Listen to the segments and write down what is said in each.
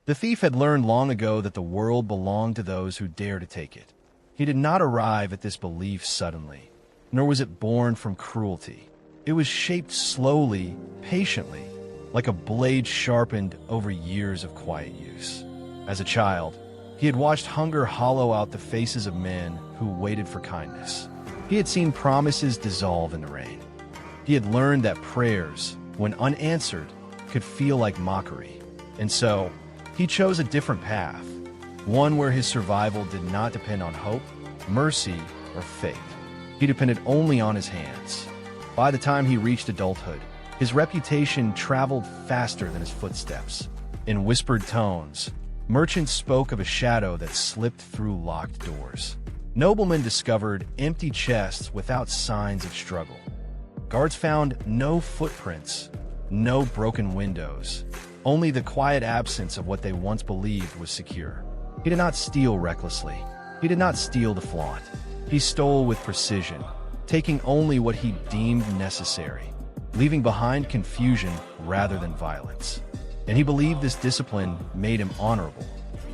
The thief had learned long ago that the world belonged to those who dare to take it. He did not arrive at this belief suddenly, nor was it born from cruelty. It was shaped slowly, patiently, like a blade sharpened over years of quiet use. As a child, he had watched hunger hollow out the faces of men who waited for kindness. He had seen promises dissolve in the rain. He had learned that prayers, when unanswered, could feel like mockery. And so, he chose a different path, one where his survival did not depend on hope, mercy, or faith. He depended only on his hands. By the time he reached adulthood, his reputation traveled faster than his footsteps. In whispered tones, merchants spoke of a shadow that slipped through locked doors. Noblemen discovered empty chests without signs of struggle. Guards found no footprints, no broken windows, only the quiet absence of what they once believed was secure. He did not steal recklessly. He did not steal to flaunt. He stole with precision, taking only what he deemed necessary, leaving behind confusion rather than violence. And he believed this discipline made him honorable.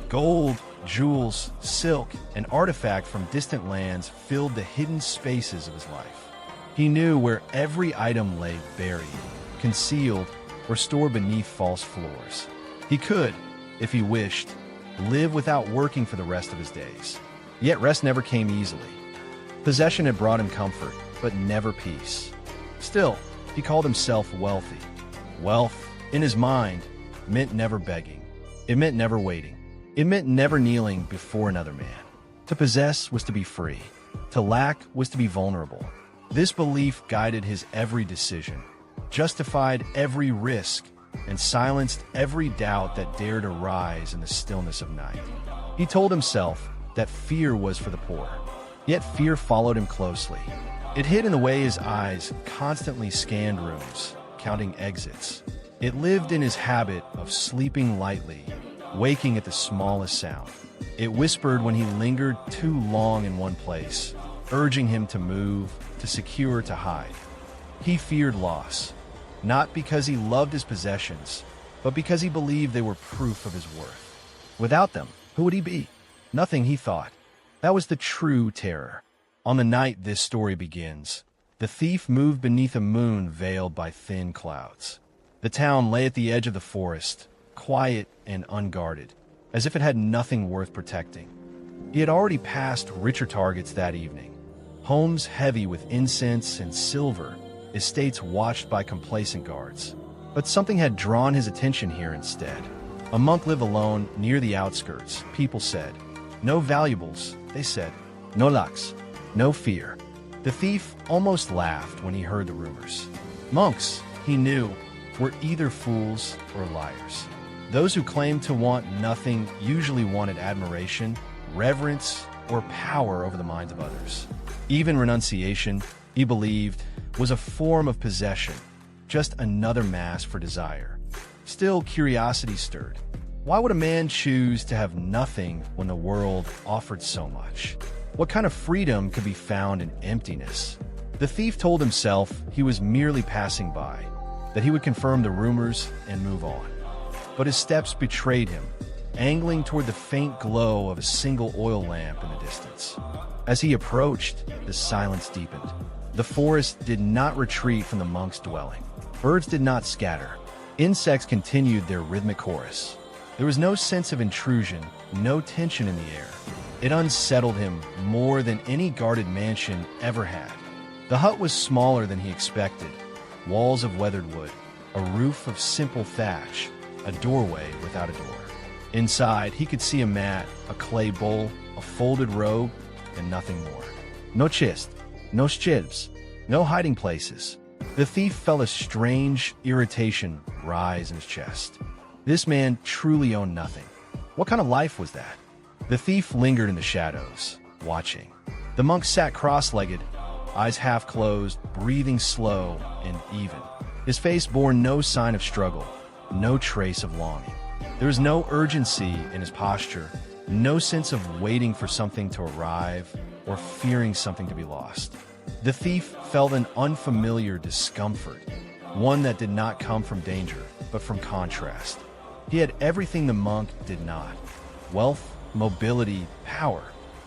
Gold, jewels, silk, and artifact from distant lands filled the hidden spaces of his life. He knew where every item lay buried, concealed, or stored beneath false floors. He could, if he wished, live without working for the rest of his days. Yet rest never came easily. Possession had brought him comfort, but never peace. Still, he called himself wealthy. Wealth, in his mind, meant never begging. It meant never waiting. It meant never kneeling before another man. To possess was to be free. To lack was to be vulnerable. This belief guided his every decision, justified every risk, and silenced every doubt that dared arise in the stillness of night. He told himself that fear was for the poor. Yet fear followed him closely. It hid in the way his eyes constantly scanned rooms, counting exits. It lived in his habit of sleeping lightly, waking at the smallest sound. It whispered when he lingered too long in one place, urging him to move, to secure, to hide. He feared loss, not because he loved his possessions, but because he believed they were proof of his worth. Without them, who would he be? Nothing, he thought. That was the true terror. On the night this story begins, the thief moved beneath a moon veiled by thin clouds. The town lay at the edge of the forest, quiet and unguarded, as if it had nothing worth protecting. He had already passed richer targets that evening. Homes heavy with incense and silver, estates watched by complacent guards. But something had drawn his attention here instead. A monk lived alone near the outskirts, people said. No valuables, they said. No lux, no fear. The thief almost laughed when he heard the rumors. Monks, he knew, were either fools or liars. Those who claimed to want nothing usually wanted admiration, reverence, or power over the minds of others. Even renunciation, he believed, was a form of possession, just another mask for desire. Still, curiosity stirred. Why would a man choose to have nothing when the world offered so much? What kind of freedom could be found in emptiness? The thief told himself he was merely passing by, that he would confirm the rumors and move on. But his steps betrayed him, angling toward the faint glow of a single oil lamp in the distance. As he approached, the silence deepened. The forest did not retreat from the monk's dwelling. Birds did not scatter. Insects continued their rhythmic chorus. There was no sense of intrusion, no tension in the air. It unsettled him more than any guarded mansion ever had. The hut was smaller than he expected. Walls of weathered wood, a roof of simple thatch, a doorway without a door. Inside, he could see a mat, a clay bowl, a folded robe, and nothing more. No chest, no shelves, no hiding places. The thief felt a strange irritation rise in his chest. This man truly owned nothing. What kind of life was that? The thief lingered in the shadows, watching. The monk sat cross-legged, eyes half closed, breathing slow and even. His face bore no sign of struggle, no trace of longing. There was no urgency in his posture, no sense of waiting for something to arrive or fearing something to be lost. The thief felt an unfamiliar discomfort, one that did not come from danger, but from contrast. He had everything the monk did not: wealth, mobility, power.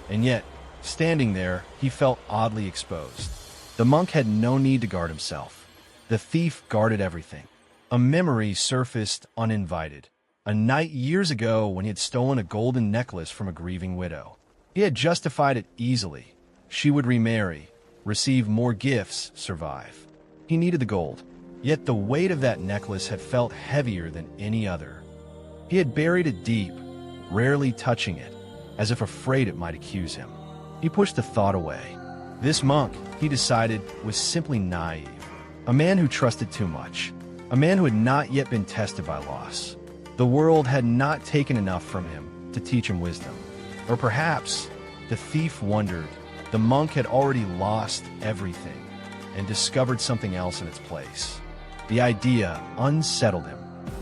And yet, standing there, he felt oddly exposed. The monk had no need to guard himself. The thief guarded everything. A memory surfaced uninvited. A night years ago when he had stolen a golden necklace from a grieving widow. He had justified it easily. She would remarry, receive more gifts, survive. He needed the gold. Yet the weight of that necklace had felt heavier than any other. He had buried it deep, rarely touching it, as if afraid it might accuse him. He pushed the thought away. This monk, he decided, was simply naive. A man who trusted too much. A man who had not yet been tested by loss. The world had not taken enough from him to teach him wisdom. Or perhaps, the thief wondered, the monk had already lost everything and discovered something else in its place. The idea unsettled him.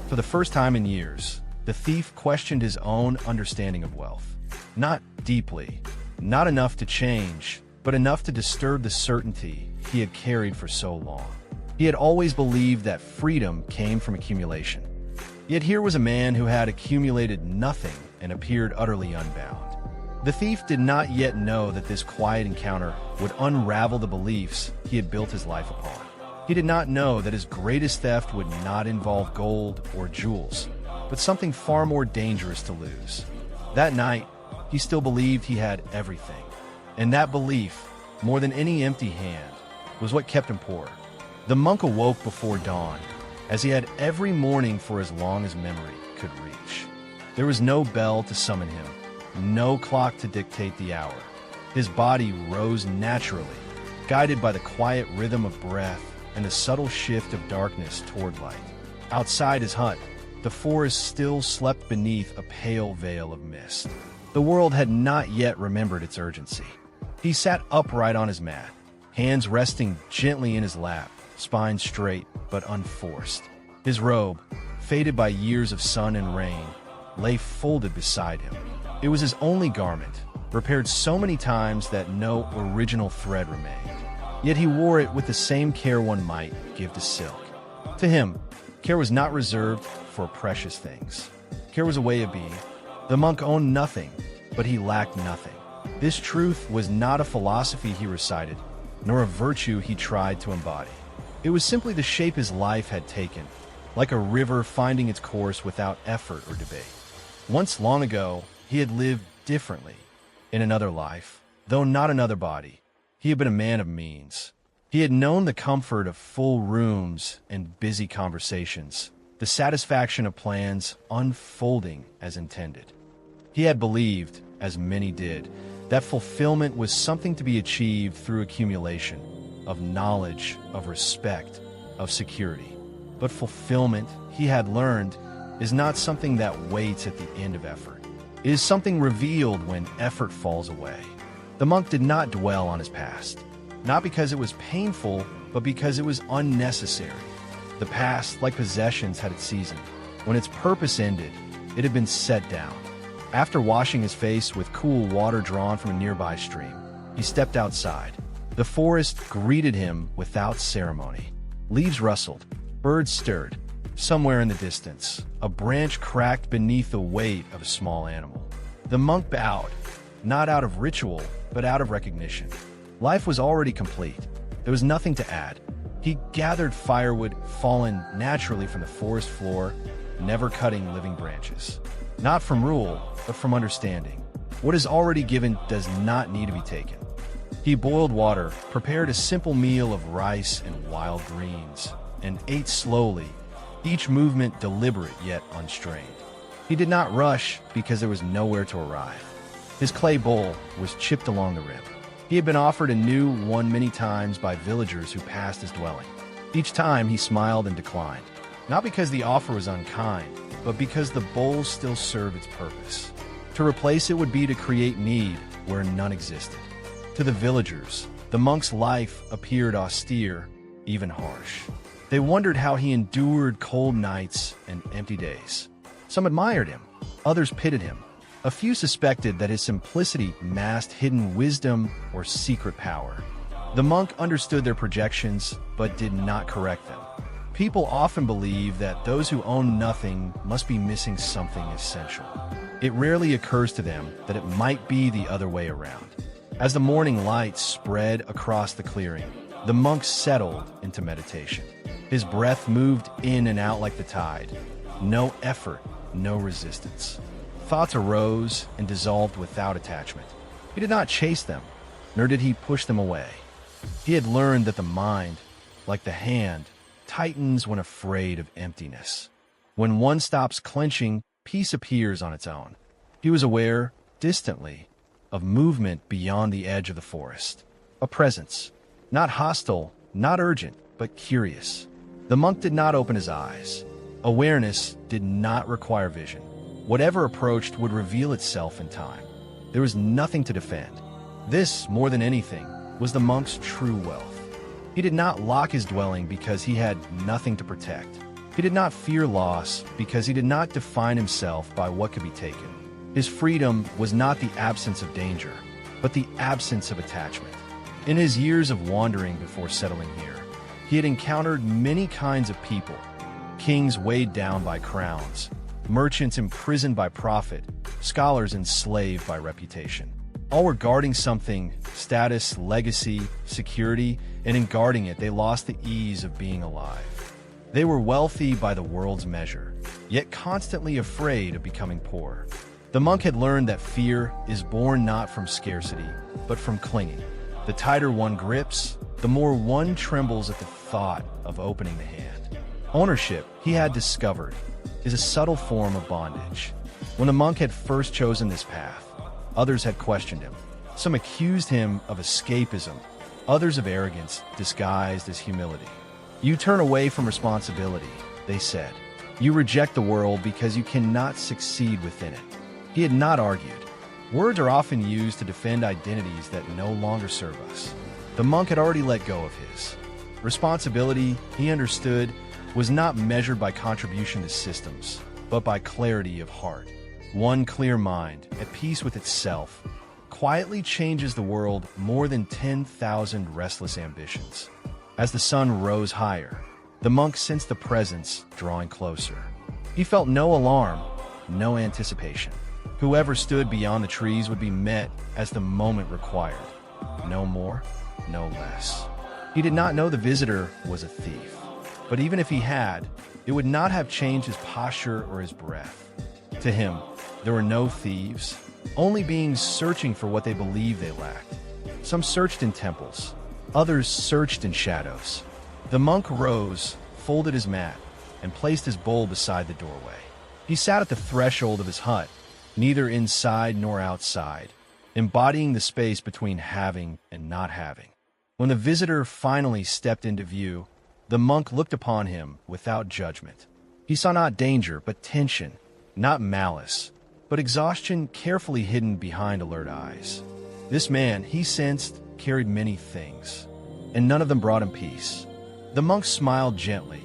For the first time in years, the thief questioned his own understanding of wealth. Not deeply, not enough to change, but enough to disturb the certainty he had carried for so long. He had always believed that freedom came from accumulation. Yet here was a man who had accumulated nothing and appeared utterly unbound. The thief did not yet know that this quiet encounter would unravel the beliefs he had built his life upon. He did not know that his greatest theft would not involve gold or jewels, but something far more dangerous to lose. That night, he still believed he had everything. And that belief, more than any empty hand, was what kept him poor. The monk awoke before dawn, as he had every morning for as long as memory could reach. There was no bell to summon him, no clock to dictate the hour. His body rose naturally, guided by the quiet rhythm of breath and the subtle shift of darkness toward light. Outside his hut, the forest still slept beneath a pale veil of mist. The world had not yet remembered its urgency. He sat upright on his mat, hands resting gently in his lap, spine straight but unforced. His robe, faded by years of sun and rain, lay folded beside him. It was his only garment, repaired so many times that no original thread remained. Yet he wore it with the same care one might give to silk. To him, care was not reserved for precious things. Care was a way of being. The monk owned nothing, but he lacked nothing. This truth was not a philosophy he recited, nor a virtue he tried to embody. It was simply the shape his life had taken, like a river finding its course without effort or debate. Once long ago, he had lived differently. In another life, though not another body, he had been a man of means. He had known the comfort of full rooms and busy conversations, the satisfaction of plans unfolding as intended. He had believed, as many did, that fulfillment was something to be achieved through accumulation, of knowledge, of respect, of security. But fulfillment, he had learned, is not something that waits at the end of effort. It is something revealed when effort falls away. The monk did not dwell on his past, not because it was painful, but because it was unnecessary. The past, like possessions, had its season. When its purpose ended, it had been set down. After washing his face with cool water drawn from a nearby stream, he stepped outside. The forest greeted him without ceremony. Leaves rustled, birds stirred. Somewhere in the distance, a branch cracked beneath the weight of a small animal. The monk bowed, not out of ritual, but out of recognition. Life was already complete. There was nothing to add. He gathered firewood fallen naturally from the forest floor, never cutting living branches. Not from rule, but from understanding. What is already given does not need to be taken. He boiled water, prepared a simple meal of rice and wild greens, and ate slowly, each movement deliberate yet unstrained. He did not rush because there was nowhere to arrive. His clay bowl was chipped along the rim. He had been offered a new one many times by villagers who passed his dwelling. Each time he smiled and declined, not because the offer was unkind, but because the bowl still served its purpose. To replace it would be to create need where none existed. To the villagers, the monk's life appeared austere, even harsh. They wondered how he endured cold nights and empty days. Some admired him, others pitied him. A few suspected that his simplicity masked hidden wisdom or secret power. The monk understood their projections, but did not correct them. People often believe that those who own nothing must be missing something essential. It rarely occurs to them that it might be the other way around. As the morning light spread across the clearing, the monk settled into meditation. His breath moved in and out like the tide. No effort, no resistance. Thoughts arose and dissolved without attachment. He did not chase them, nor did he push them away. He had learned that the mind, like the hand, tightens when afraid of emptiness. When one stops clenching, peace appears on its own. He was aware, distantly, of movement beyond the edge of the forest. A presence, not hostile, not urgent, but curious. The monk did not open his eyes. Awareness did not require vision. Whatever approached would reveal itself in time. There was nothing to defend. This, more than anything, was the monk's true wealth. He did not lock his dwelling because he had nothing to protect. He did not fear loss because he did not define himself by what could be taken. His freedom was not the absence of danger, but the absence of attachment. In his years of wandering before settling here, he had encountered many kinds of people: kings weighed down by crowns, merchants imprisoned by profit, scholars enslaved by reputation. All were guarding something: status, legacy, security, and in guarding it, they lost the ease of being alive. They were wealthy by the world's measure, yet constantly afraid of becoming poor. The monk had learned that fear is born not from scarcity, but from clinging. The tighter one grips, the more one trembles at the thought of opening the hand. Ownership, he had discovered, is a subtle form of bondage. When the monk had first chosen this path, others had questioned him. Some accused him of escapism, others of arrogance disguised as humility. You turn away from responsibility, they said. You reject the world because you cannot succeed within it. He had not argued. Words are often used to defend identities that no longer serve us. The monk had already let go of his. Responsibility, he understood, was not measured by contribution to systems, but by clarity of heart. One clear mind, at peace with itself, quietly changes the world more than 10,000 restless ambitions. As the sun rose higher, the monk sensed the presence drawing closer. He felt no alarm, no anticipation. Whoever stood beyond the trees would be met as the moment required. No more, no less. He did not know the visitor was a thief. But even if he had, it would not have changed his posture or his breath. To him, there were no thieves, only beings searching for what they believed they lacked. Some searched in temples, others searched in shadows. The monk rose, folded his mat, and placed his bowl beside the doorway. He sat at the threshold of his hut, neither inside nor outside, embodying the space between having and not having. When the visitor finally stepped into view, the monk looked upon him without judgment. He saw not danger, but tension, not malice, but exhaustion carefully hidden behind alert eyes. This man, he sensed, carried many things, and none of them brought him peace. The monk smiled gently,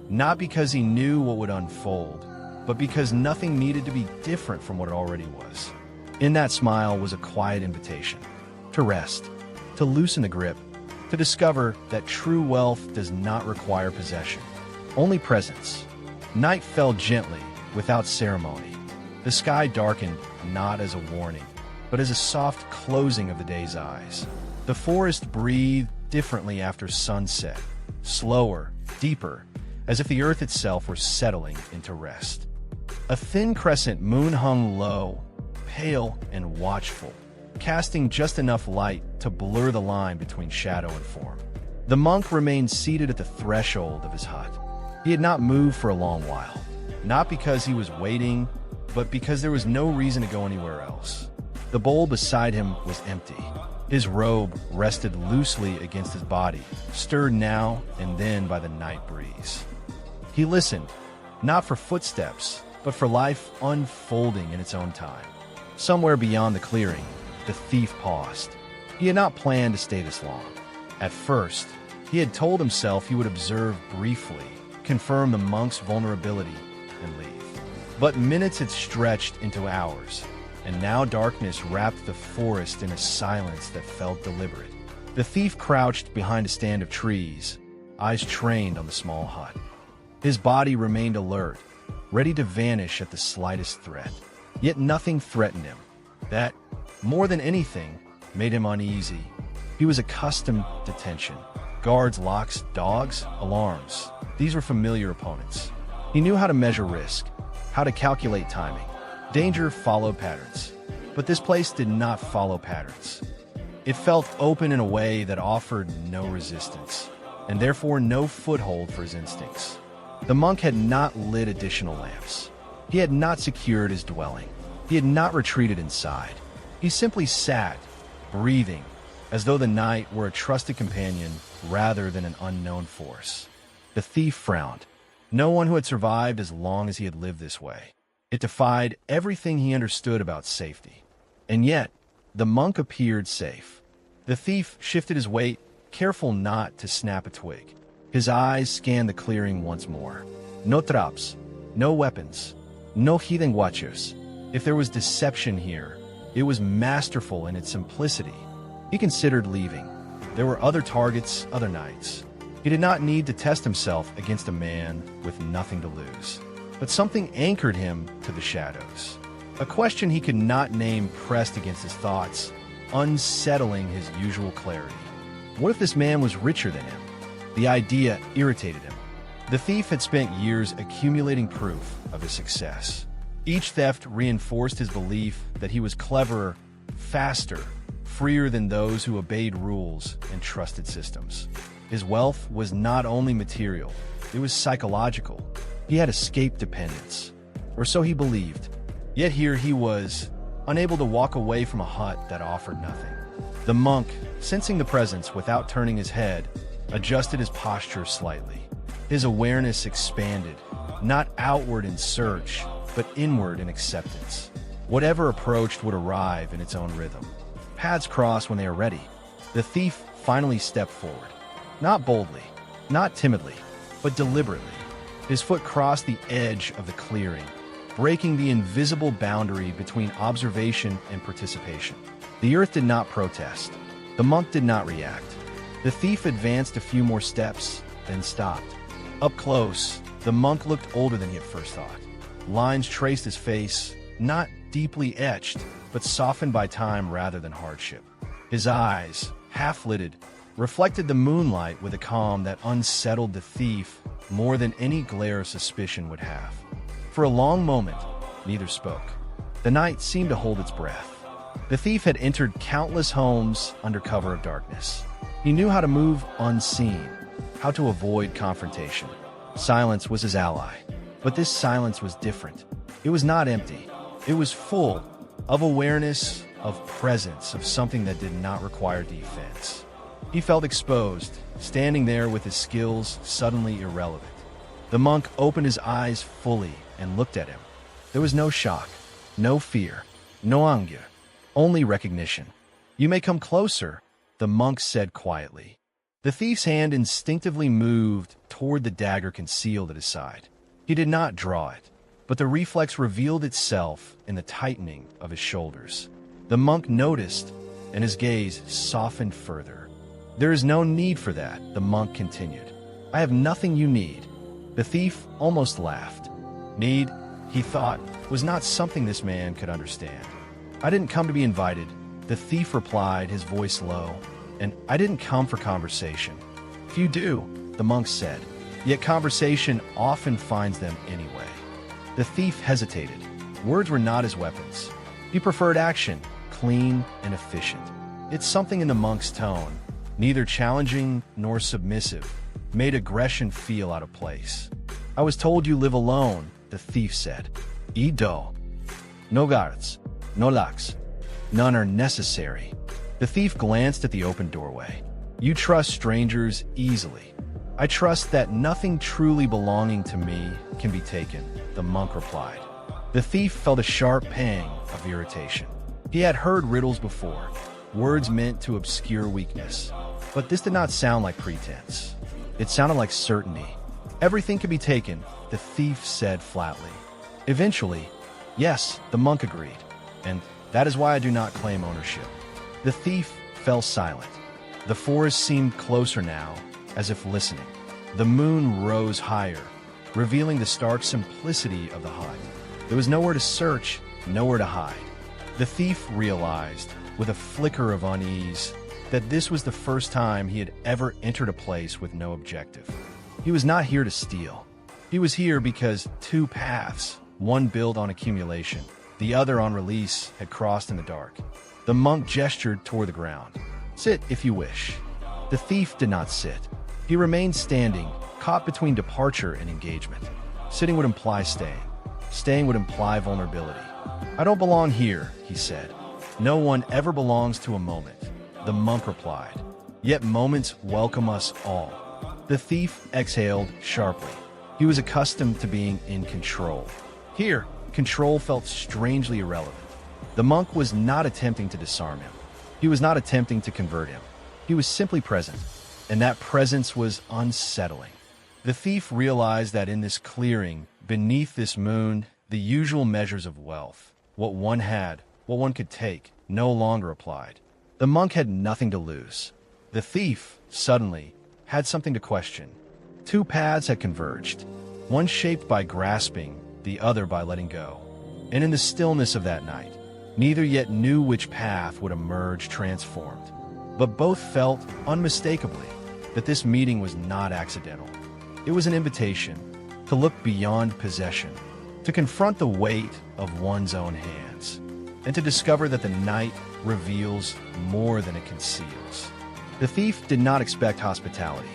not because he knew what would unfold, but because nothing needed to be different from what it already was. In that smile was a quiet invitation to rest, to loosen the grip, to discover that true wealth does not require possession, only presence. Night fell gently, without ceremony. The sky darkened not as a warning, but as a soft closing of the day's eyes. The forest breathed differently after sunset, slower, deeper, as if the earth itself were settling into rest. A thin crescent moon hung low, pale and watchful, casting just enough light to blur the line between shadow and form. The monk remained seated at the threshold of his hut. He had not moved for a long while, not because he was waiting, but because there was no reason to go anywhere else. The bowl beside him was empty. His robe rested loosely against his body, stirred now and then by the night breeze. He listened, not for footsteps, but for life unfolding in its own time. Somewhere beyond the clearing, the thief paused. He had not planned to stay this long. At first, he had told himself he would observe briefly, confirm the monk's vulnerability, and leave. But minutes had stretched into hours, and now darkness wrapped the forest in a silence that felt deliberate. The thief crouched behind a stand of trees, eyes trained on the small hut. His body remained alert, ready to vanish at the slightest threat. Yet nothing threatened him. That, more than anything, made him uneasy. He was accustomed to tension. Guards, locks, dogs, alarms. These were familiar opponents. He knew how to measure risk, how to calculate timing. Danger followed patterns. But this place did not follow patterns. It felt open in a way that offered no resistance, and therefore no foothold for his instincts. The monk had not lit additional lamps. He had not secured his dwelling. He had not retreated inside. He simply sat, breathing, as though the night were a trusted companion rather than an unknown force. The thief frowned. No one who had survived as long as he had lived this way. It defied everything he understood about safety. And yet, the monk appeared safe. The thief shifted his weight, careful not to snap a twig. His eyes scanned the clearing once more. No traps, no weapons, no hidden watchers. If there was deception here, it was masterful in its simplicity. He considered leaving. There were other targets, other nights. He did not need to test himself against a man with nothing to lose. But something anchored him to the shadows. A question he could not name pressed against his thoughts, unsettling his usual clarity. What if this man was richer than him? The idea irritated him. The thief had spent years accumulating proof of his success. Each theft reinforced his belief that he was cleverer, faster, freer than those who obeyed rules and trusted systems. His wealth was not only material, it was psychological. He had escaped dependence, or so he believed. Yet here he was, unable to walk away from a hut that offered nothing. The monk, sensing the presence without turning his head, adjusted his posture slightly. His awareness expanded, not outward in search, but inward in acceptance. Whatever approached would arrive in its own rhythm. Paths cross when they are ready. The thief finally stepped forward. Not boldly, not timidly, but deliberately. His foot crossed the edge of the clearing, breaking the invisible boundary between observation and participation. The earth did not protest. The monk did not react. The thief advanced a few more steps, then stopped. Up close, the monk looked older than he at first thought. Lines traced his face, not deeply etched, but softened by time rather than hardship. His eyes, half-lidded, reflected the moonlight with a calm that unsettled the thief more than any glare of suspicion would have. For a long moment, neither spoke. The night seemed to hold its breath. The thief had entered countless homes under cover of darkness. He knew how to move unseen, how to avoid confrontation. Silence was his ally. But this silence was different. It was not empty. It was full of awareness, of presence, of something that did not require defense. He felt exposed, standing there with his skills suddenly irrelevant. The monk opened his eyes fully and looked at him. There was no shock, no fear, no anger, only recognition. "You may come closer," the monk said quietly. The thief's hand instinctively moved toward the dagger concealed at his side. He did not draw it, but the reflex revealed itself in the tightening of his shoulders. The monk noticed, and his gaze softened further. "There is no need for that," the monk continued. "I have nothing you need." The thief almost laughed. Need, he thought, was not something this man could understand. "I didn't come to be invited," the thief replied, his voice low, "and I didn't come for conversation." "Few do," the monk said, "yet conversation often finds them anyway." The thief hesitated. Words were not his weapons. He preferred action, clean and efficient. It's something in the monk's tone, neither challenging nor submissive, made aggression feel out of place. "I was told you live alone," the thief said. "Ido. No guards, no locks. None are necessary." The thief glanced at the open doorway. "You trust strangers easily." "I trust that nothing truly belonging to me can be taken," the monk replied. The thief felt a sharp pang of irritation. He had heard riddles before, words meant to obscure weakness. But this did not sound like pretense. It sounded like certainty. "Everything can be taken," the thief said flatly. "Eventually, yes," the monk agreed, "and that is why I do not claim ownership." The thief fell silent. The forest seemed closer now, as if listening. The moon rose higher, revealing the stark simplicity of the hut. There was nowhere to search, nowhere to hide. The thief realized, with a flicker of unease, that this was the first time he had ever entered a place with no objective. He was not here to steal. He was here because two paths, one built on accumulation, the other on release, had crossed in the dark. The monk gestured toward the ground. "Sit if you wish." The thief did not sit. He remained standing, caught between departure and engagement. Sitting would imply staying. Staying would imply vulnerability. "I don't belong here," he said. "No one ever belongs to a moment," the monk replied. "Yet moments welcome us all." The thief exhaled sharply. He was accustomed to being in control. Here, control felt strangely irrelevant. The monk was not attempting to disarm him. He was not attempting to convert him. He was simply present, and that presence was unsettling. The thief realized that in this clearing, beneath this moon, the usual measures of wealth, what one had, what one could take, no longer applied. The monk had nothing to lose. The thief, suddenly, had something to question. Two paths had converged, one shaped by grasping, the other by letting go. And in the stillness of that night, neither yet knew which path would emerge transformed. But both felt, unmistakably, that this meeting was not accidental. It was an invitation to look beyond possession, to confront the weight of one's own hands, and to discover that the night reveals more than it conceals. The thief did not expect hospitality.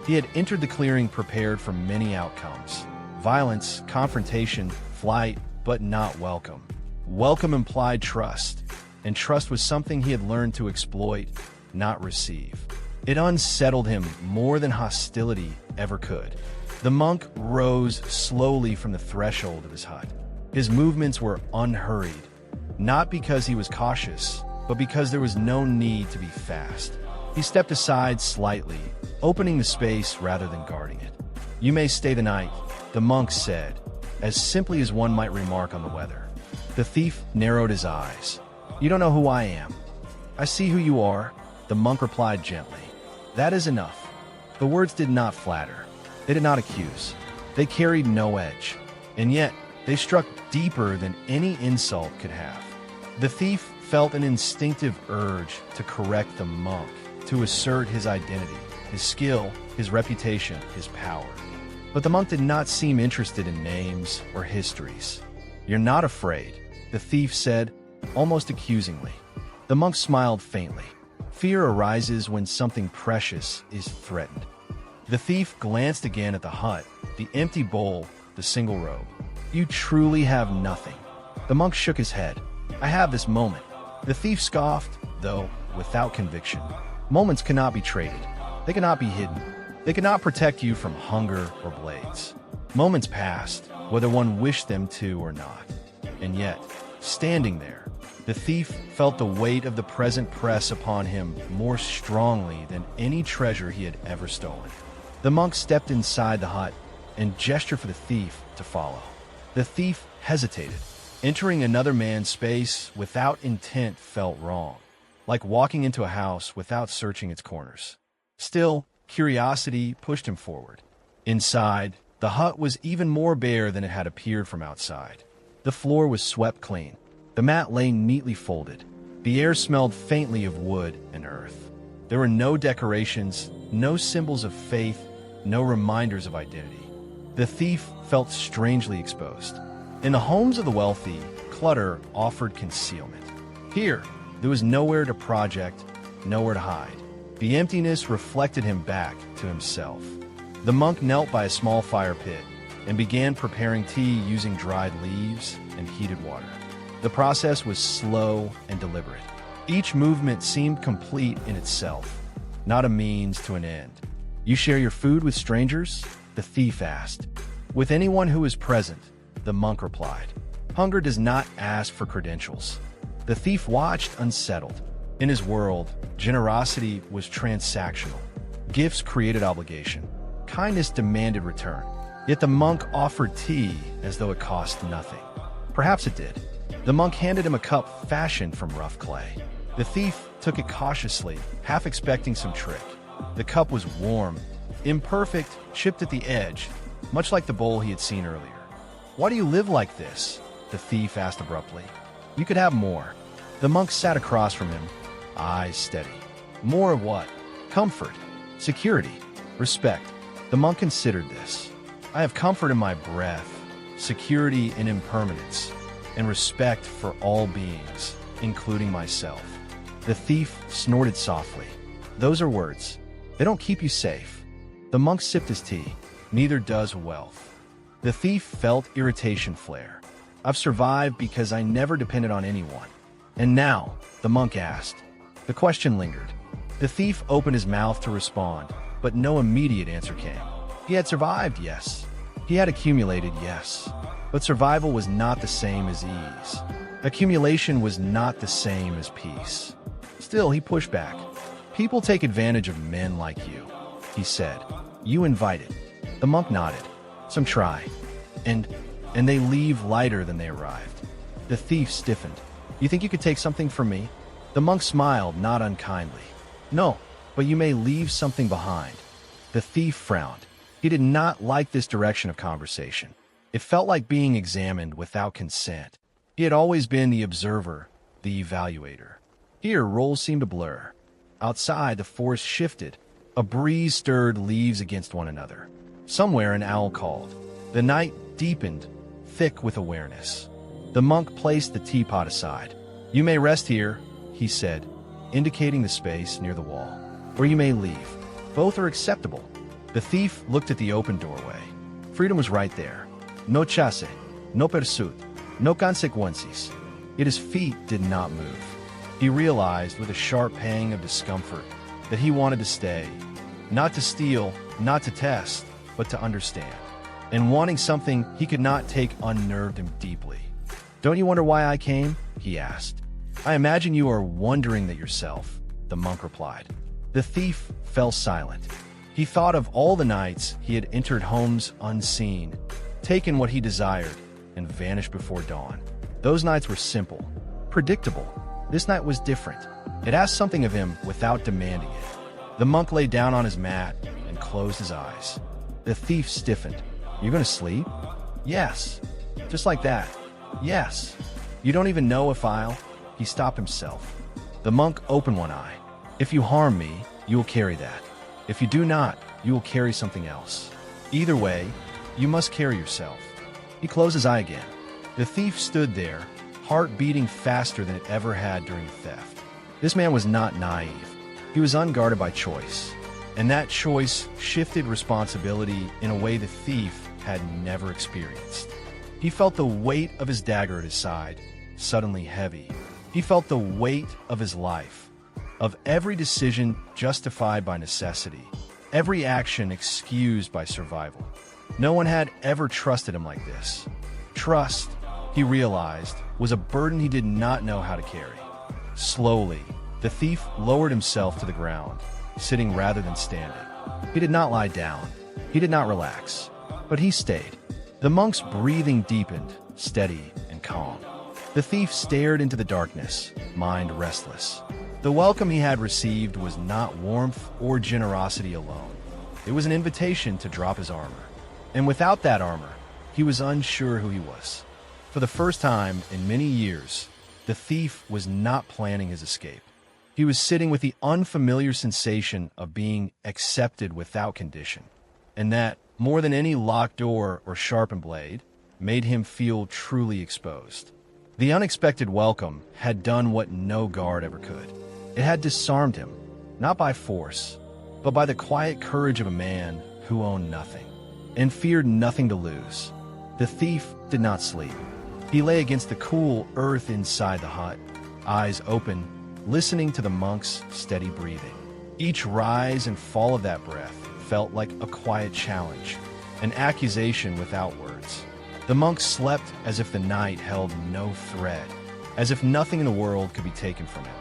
He had entered the clearing prepared for many outcomes: violence, confrontation, flight, but not welcome. Welcome implied trust, and trust was something he had learned to exploit, not receive. It unsettled him more than hostility ever could. The monk rose slowly from the threshold of his hut. His movements were unhurried, not because he was cautious, but because there was no need to be fast. He stepped aside slightly, opening the space rather than guarding it. "You may stay the night," the monk said, as simply as one might remark on the weather. The thief narrowed his eyes. "You don't know who I am." "I see who you are," the monk replied gently. "That is enough." The words did not flatter. They did not accuse. They carried no edge. And yet, they struck deeper than any insult could have. The thief felt an instinctive urge to correct the monk, to assert his identity, his skill, his reputation, his power. But the monk did not seem interested in names or histories. "You're not afraid," the thief said, almost accusingly. The monk smiled faintly. "Fear arises when something precious is threatened." The thief glanced again at the hut, the empty bowl, the single robe. "You truly have nothing." The monk shook his head. "I have this moment." The thief scoffed, though without conviction. Moments cannot be traded. They cannot be hidden. They cannot protect you from hunger or blades. Moments passed, whether one wished them to or not. And yet, standing there, the thief felt the weight of the present press upon him more strongly than any treasure he had ever stolen. The monk stepped inside the hut and gestured for the thief to follow. The thief hesitated. Entering another man's space without intent felt wrong, like walking into a house without searching its corners. Still, curiosity pushed him forward. Inside, the hut was even more bare than it had appeared from outside. The floor was swept clean. The mat lay neatly folded. The air smelled faintly of wood and earth. There were no decorations, no symbols of faith, no reminders of identity. The thief felt strangely exposed. In the homes of the wealthy, clutter offered concealment. Here, there was nowhere to project, nowhere to hide. The emptiness reflected him back to himself. The monk knelt by a small fire pit and began preparing tea using dried leaves and heated water. The process was slow and deliberate. Each movement seemed complete in itself, not a means to an end. "You share your food with strangers?" the thief asked. "With anyone who is present," the monk replied. Hunger does not ask for credentials. The thief watched unsettled. In his world, generosity was transactional. Gifts created obligation. Kindness demanded return. Yet the monk offered tea as though it cost nothing. Perhaps it did. The monk handed him a cup fashioned from rough clay. The thief took it cautiously, half expecting some trick. The cup was warm, imperfect, chipped at the edge, much like the bowl he had seen earlier. "Why do you live like this?" the thief asked abruptly. "You could have more." The monk sat across from him, eyes steady. "More of what?" "Comfort, security, respect." The monk considered this. "I have comfort in my breath, security in impermanence, and respect for all beings, including myself." The thief snorted softly. "Those are words. They don't keep you safe." The monk sipped his tea. "Neither does wealth." The thief felt irritation flare. "I've survived because I never depended on anyone." "And now?" the monk asked. The question lingered. The thief opened his mouth to respond, but no immediate answer came. He had survived, yes. He had accumulated, yes. But survival was not the same as ease. Accumulation was not the same as peace. Still, he pushed back. "People take advantage of men like you," he said. "You invite it." The monk nodded. "Some try. And they leave lighter than they arrived." The thief stiffened. "You think you could take something from me?" The monk smiled, not unkindly. "No, but you may leave something behind." The thief frowned. He did not like this direction of conversation. It felt like being examined without consent. He had always been the observer, the evaluator. Here, roles seemed to blur. Outside, the forest shifted. A breeze stirred leaves against one another. Somewhere, an owl called. The night deepened, thick with awareness. The monk placed the teapot aside. "You may rest here," he said, indicating the space near the wall. "Or you may leave. Both are acceptable." The thief looked at the open doorway. Freedom was right there. No chase, no pursuit, no consequences. Yet his feet did not move. He realized with a sharp pang of discomfort that he wanted to stay. Not to steal, not to test, but to understand. And wanting something he could not take unnerved him deeply. "Don't you wonder why I came?" he asked. "I imagine you are wondering that yourself," the monk replied. The thief fell silent. He thought of all the nights he had entered homes unseen, taken what he desired, and vanished before dawn. Those nights were simple, predictable. This night was different. It asked something of him without demanding it. The monk lay down on his mat and closed his eyes. The thief stiffened. "You're going to sleep?" "Yes." "Just like that?" "Yes." "You don't even know if I'll—" He stopped himself. The monk opened one eye. "If you harm me, you will carry that. If you do not, you will carry something else. Either way, you must carry yourself." He closed his eye again. The thief stood there, heart beating faster than it ever had during the theft. This man was not naive. He was unguarded by choice. And that choice shifted responsibility in a way the thief had never experienced. He felt the weight of his dagger at his side, suddenly heavy. He felt the weight of his life, of every decision justified by necessity, every action excused by survival. No one had ever trusted him like this. Trust, he realized, was a burden he did not know how to carry. Slowly, the thief lowered himself to the ground, sitting rather than standing. He did not lie down. He did not relax. But he stayed. The monk's breathing deepened, steady and calm. The thief stared into the darkness, mind restless. The welcome he had received was not warmth or generosity alone. It was an invitation to drop his armor. And without that armor, he was unsure who he was. For the first time in many years, the thief was not planning his escape. He was sitting with the unfamiliar sensation of being accepted without condition. And that, more than any locked door or sharpened blade, made him feel truly exposed. The unexpected welcome had done what no guard ever could. It had disarmed him, not by force, but by the quiet courage of a man who owned nothing and feared nothing to lose. The thief did not sleep. He lay against the cool earth inside the hut, eyes open, listening to the monk's steady breathing. Each rise and fall of that breath felt like a quiet challenge, an accusation without words. The monk slept as if the night held no thread, as if nothing in the world could be taken from him.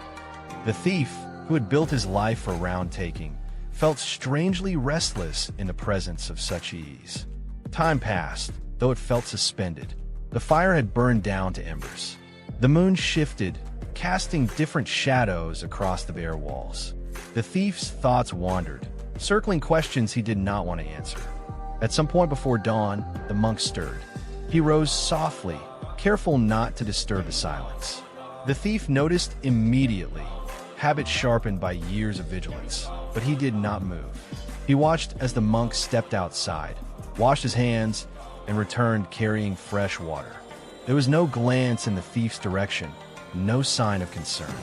The thief, who had built his life around taking, felt strangely restless in the presence of such ease. Time passed, though it felt suspended. The fire had burned down to embers. The moon shifted, casting different shadows across the bare walls. The thief's thoughts wandered, circling questions he did not want to answer. At some point before dawn, the monk stirred. He rose softly, careful not to disturb the silence. The thief noticed immediately, habit sharpened by years of vigilance, but he did not move. He watched as the monk stepped outside, washed his hands, and returned carrying fresh water. There was no glance in the thief's direction, no sign of concern.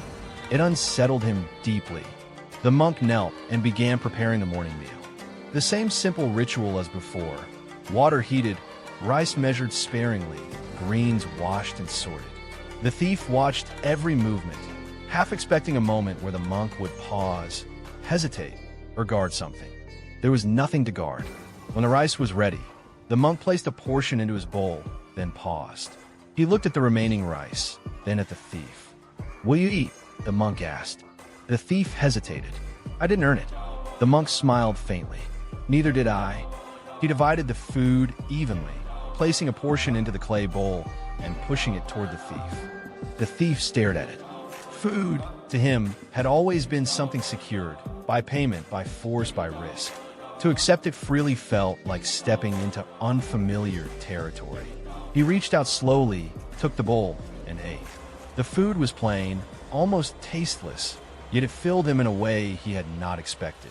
It unsettled him deeply. The monk knelt and began preparing the morning meal. The same simple ritual as before: water heated, rice measured sparingly, greens washed and sorted. The thief watched every movement, half expecting a moment where the monk would pause, hesitate, or guard something. There was nothing to guard. When the rice was ready, the monk placed a portion into his bowl, then paused. He looked at the remaining rice, then at the thief. "Will you eat?" the monk asked. The thief hesitated. "I didn't earn it." The monk smiled faintly. "Neither did I." He divided the food evenly, placing a portion into the clay bowl and pushing it toward the thief. The thief stared at it. Food, to him, had always been something secured, by payment, by force, by risk. To accept it freely felt like stepping into unfamiliar territory. He reached out slowly, took the bowl, and ate. The food was plain, almost tasteless, yet it filled him in a way he had not expected.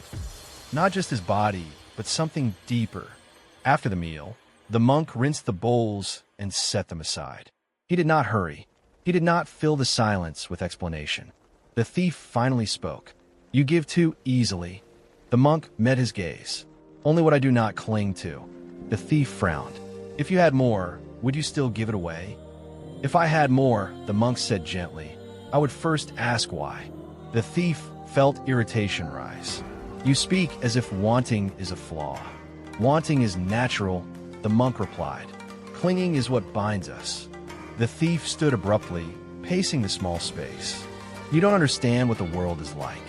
Not just his body, but something deeper. After the meal, the monk rinsed the bowls and set them aside. He did not hurry. He did not fill the silence with explanation. The thief finally spoke. "You give too easily." The monk met his gaze. "Only what I do not cling to." The thief frowned. "If you had more, would you still give it away?" "If I had more," the monk said gently, "I would first ask why." The thief felt irritation rise. "You speak as if wanting is a flaw." "Wanting is natural," the monk replied. "Clinging is what binds us." The thief stood abruptly, pacing the small space. "You don't understand what the world is like.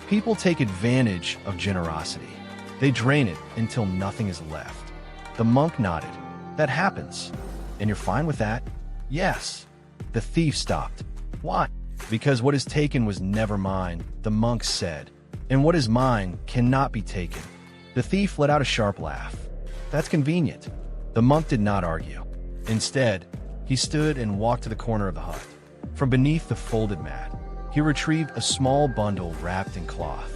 People take advantage of generosity. They drain it until nothing is left." The monk nodded. "That happens. And you're fine with that?" "Yes." The thief stopped. "Why?" "Because what is taken was never mine," the monk said. "And what is mine cannot be taken." The thief let out a sharp laugh. "That's convenient." The monk did not argue. Instead, he stood and walked to the corner of the hut. From beneath the folded mat, he retrieved a small bundle wrapped in cloth.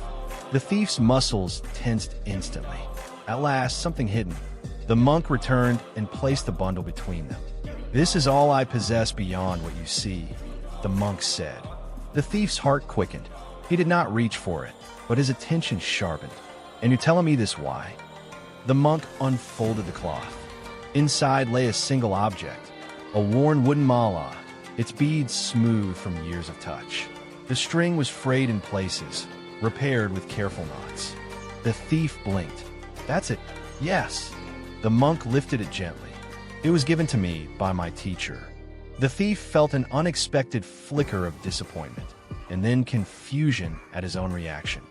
The thief's muscles tensed instantly. At last, something hidden. The monk returned and placed the bundle between them. "This is all I possess beyond what you see," the monk said. The thief's heart quickened. He did not reach for it, but his attention sharpened. "And you're telling me this why?" The monk unfolded the cloth. Inside lay a single object, a worn wooden mala, its beads smooth from years of touch. The string was frayed in places, repaired with careful knots. The thief blinked. "That's it." "Yes." The monk lifted it gently. "It was given to me by my teacher." The thief felt an unexpected flicker of disappointment, and then confusion at his own reaction.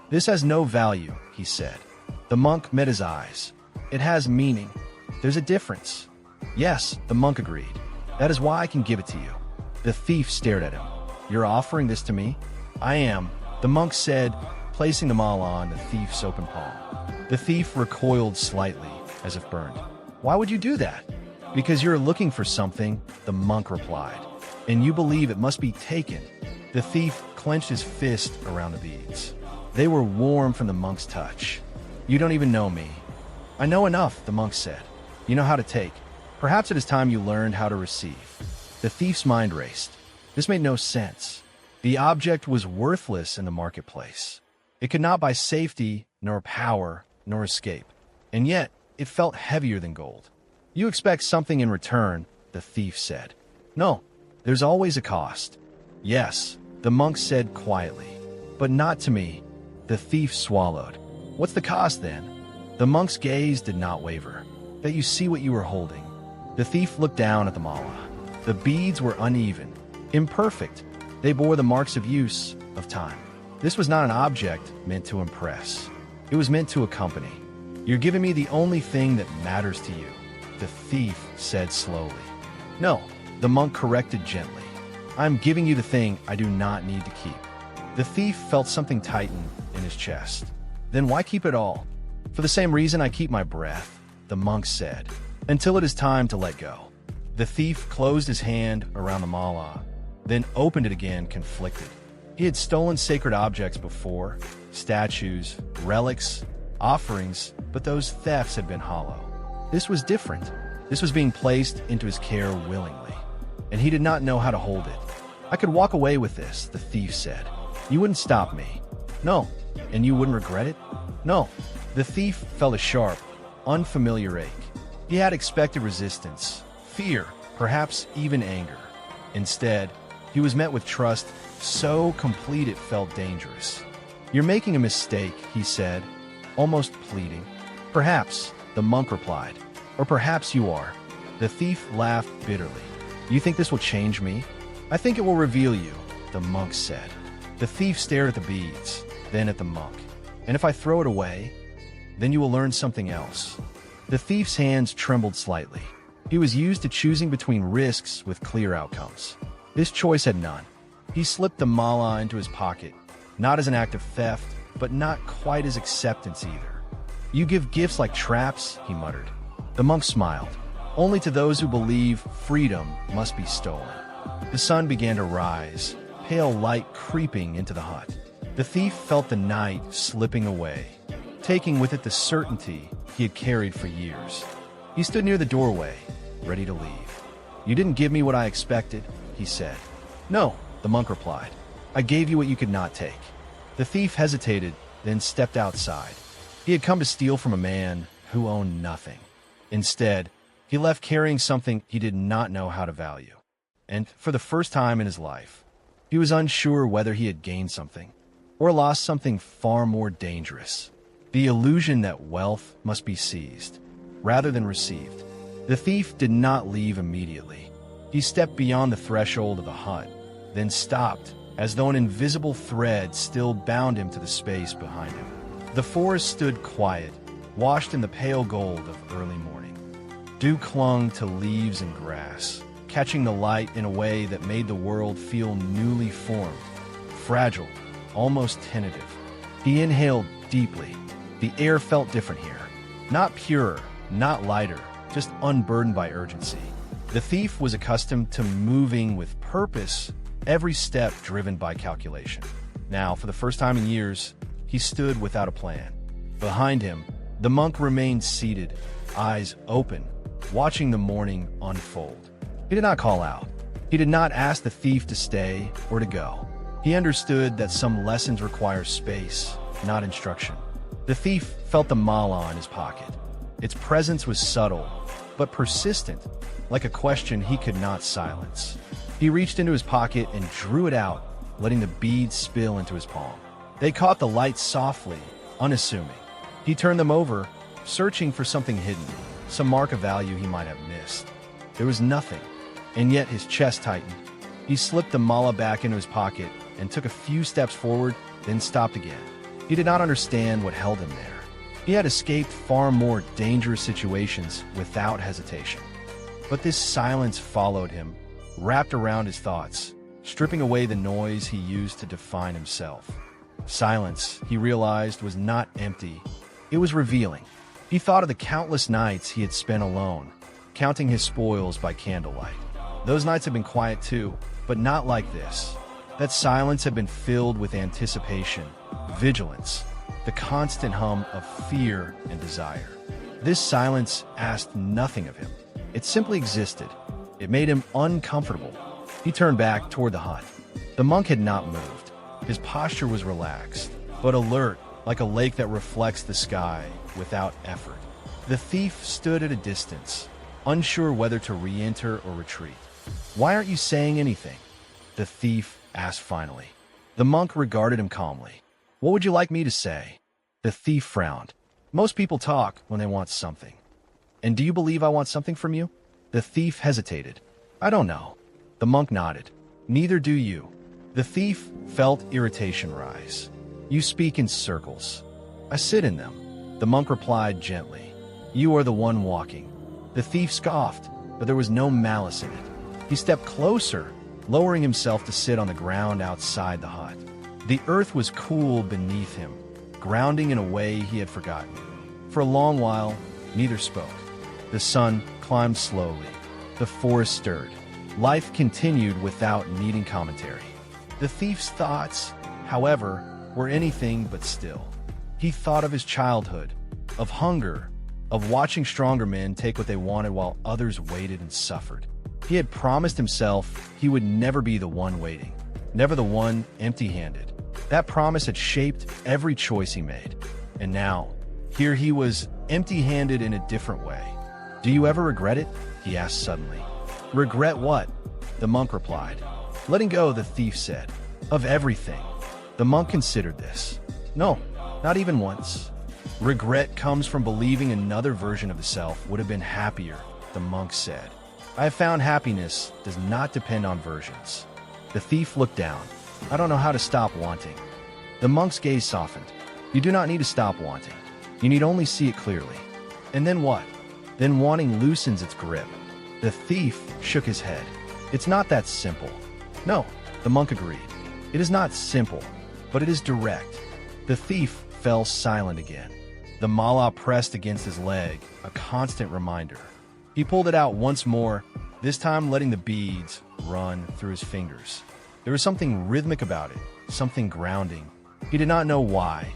"This has no value," he said. The monk met his eyes. "It has meaning. There's a difference." "Yes," the monk agreed. "That is why I can give it to you." The thief stared at him. "You're offering this to me?" "I am," the monk said, placing the mala on the thief's open palm. The thief recoiled slightly, as if burned. "Why would you do that?" "Because you're looking for something," the monk replied, "and you believe it must be taken." The thief clenched his fist around the beads. They were warm from the monk's touch. "You don't even know me." "I know enough," the monk said. "You know how to take. Perhaps it is time you learned how to receive." The thief's mind raced. This made no sense. The object was worthless in the marketplace. It could not buy safety, nor power, nor escape. And yet, it felt heavier than gold. "You expect something in return," the thief said. "No, there's always a cost." "Yes," the monk said quietly. "But not to me." The thief swallowed. "What's the cost, then?" The monk's gaze did not waver. "That you see what you are holding." The thief looked down at the mala. The beads were uneven, imperfect. They bore the marks of use, of time. This was not an object meant to impress. It was meant to accompany. "You're giving me the only thing that matters to you," the thief said slowly. "No," the monk corrected gently. "I'm giving you the thing I do not need to keep." The thief felt something tighten in his chest. "Then why keep it all?" "For the same reason I keep my breath." the monk said, until it is time to let go. The thief closed his hand around the mala, then opened it again, conflicted. He had stolen sacred objects before, statues, relics, offerings, but those thefts had been hollow. This was different. This was being placed into his care willingly, and he did not know how to hold it. I could walk away with this, the thief said. You wouldn't stop me. No. And you wouldn't regret it? No. The thief felt a sharp, unfamiliar ache. He had expected resistance, fear, perhaps even anger. Instead, he was met with trust so complete it felt dangerous. You're making a mistake, he said, almost pleading. Perhaps, the monk replied. Or perhaps you are. The thief laughed bitterly. You think this will change me? I think it will reveal you, the monk said. The thief stared at the beads, then at the monk. And if I throw it away, then you will learn something else. The thief's hands trembled slightly. He was used to choosing between risks with clear outcomes. This choice had none. He slipped the mala into his pocket, not as an act of theft, but not quite as acceptance either. You give gifts like traps, he muttered. The monk smiled. Only to those who believe freedom must be stolen. The sun began to rise, pale light creeping into the hut. The thief felt the night slipping away, taking with it the certainty he had carried for years. He stood near the doorway, ready to leave. You didn't give me what I expected, he said. No, the monk replied. I gave you what you could not take. The thief hesitated, then stepped outside. He had come to steal from a man who owned nothing. Instead, he left carrying something he did not know how to value. And for the first time in his life, he was unsure whether he had gained something or lost something far more dangerous. The illusion that wealth must be seized rather than received. The thief did not leave immediately. He stepped beyond the threshold of the hut, then stopped, as though an invisible thread still bound him to the space behind him. The forest stood quiet, washed in the pale gold of early morning. Dew clung to leaves and grass, catching the light in a way that made the world feel newly formed, fragile, almost tentative. He inhaled deeply. The air felt different here. Not purer, not lighter, just unburdened by urgency. The thief was accustomed to moving with purpose, every step driven by calculation. Now, for the first time in years, he stood without a plan. Behind him, the monk remained seated, eyes open, watching the morning unfold. He did not call out. He did not ask the thief to stay or to go. He understood that some lessons require space, not instruction. The thief felt the mala in his pocket. Its presence was subtle, but persistent, like a question he could not silence. He reached into his pocket and drew it out, letting the beads spill into his palm. They caught the light softly, unassuming. He turned them over, searching for something hidden, some mark of value he might have missed. There was nothing, and yet his chest tightened. He slipped the mala back into his pocket and took a few steps forward, then stopped again. He did not understand what held him there. He had escaped far more dangerous situations without hesitation. But this silence followed him, wrapped around his thoughts, stripping away the noise he used to define himself. Silence, he realized, was not empty. It was revealing. He thought of the countless nights he had spent alone, counting his spoils by candlelight. Those nights had been quiet too, but not like this. That silence had been filled with anticipation, vigilance, the constant hum of fear and desire. This silence asked nothing of him. It simply existed. It made him uncomfortable. He turned back toward the hut. The monk had not moved. His posture was relaxed, but alert, like a lake that reflects the sky without effort. The thief stood at a distance, unsure whether to re-enter or retreat. "Why aren't you saying anything?" the thief asked finally. The monk regarded him calmly. "What would you like me to say?" The thief frowned. "Most people talk when they want something. And do you believe I want something from you?" The thief hesitated. "I don't know." The monk nodded. "Neither do you." The thief felt irritation rise. "You speak in circles. I sit in them." The monk replied gently. "You are the one walking." The thief scoffed, but there was no malice in it. He stepped closer, lowering himself to sit on the ground outside the hut. The earth was cool beneath him, grounding in a way he had forgotten. For a long while, Neither spoke. The sun climbed slowly. The forest stirred. Life continued without needing commentary. The thief's thoughts, however, were anything but still. He thought of his childhood, of hunger, of watching stronger men take what they wanted while others waited and suffered. He had promised himself he would never be the one waiting, never the one empty-handed. That promise had shaped every choice he made. And now, here he was, empty-handed in a different way. "Do you ever regret it?" he asked suddenly. "Regret what?" the monk replied. "Letting go," the thief said. "Of everything." The monk considered this. "No, not even once." "Regret comes from believing another version of the self would have been happier," the monk said. "I have found happiness does not depend on versions." The thief looked down. "I don't know how to stop wanting." The monk's gaze softened. "You do not need to stop wanting. You need only see it clearly." "And then what?" "Then wanting loosens its grip." The thief shook his head. "It's not that simple." "No," the monk agreed. "It is not simple, but it is direct." The thief fell silent again. The mala pressed against his leg, a constant reminder. He pulled it out once more, this time letting the beads run through his fingers. There was something rhythmic about it, something grounding. He did not know why,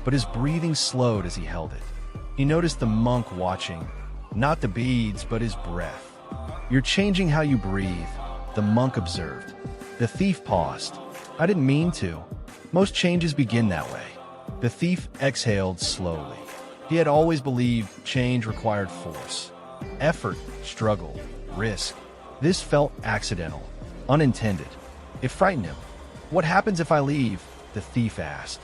but his breathing slowed as he held it. He noticed the monk watching, not the beads, but his breath. "You're changing how you breathe," the monk observed. The thief paused. "I didn't mean to. Most changes begin that way." The thief exhaled slowly. He had always believed change required force, effort, struggle, risk. This felt accidental, unintended. It frightened him. "What happens if I leave?" the thief asked.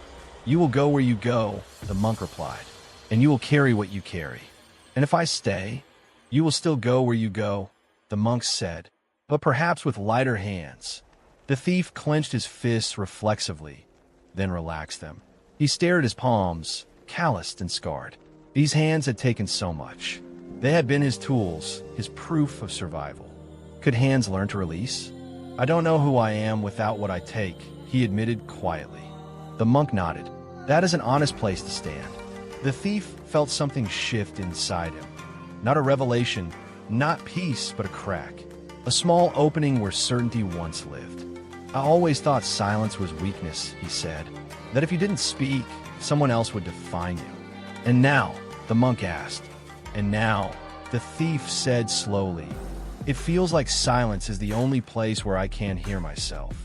"You will go where you go," the monk replied, "and you will carry what you carry." "And if I stay?" "You will still go where you go," the monk said, but perhaps with lighter hands. The thief clenched his fists reflexively, then relaxed them. He stared at his palms, calloused and scarred. These hands had taken so much. They had been his tools, his proof of survival. Could hands learn to release? "I don't know who I am without what I take," he admitted quietly. The monk nodded. "That is an honest place to stand." The thief felt something shift inside him. Not a revelation, not peace, but a crack. A small opening where certainty once lived. "I always thought silence was weakness," he said. "That if you didn't speak, someone else would define you." "And now?" the monk asked. "And now," the thief said slowly, "it feels like silence is the only place where I can hear myself."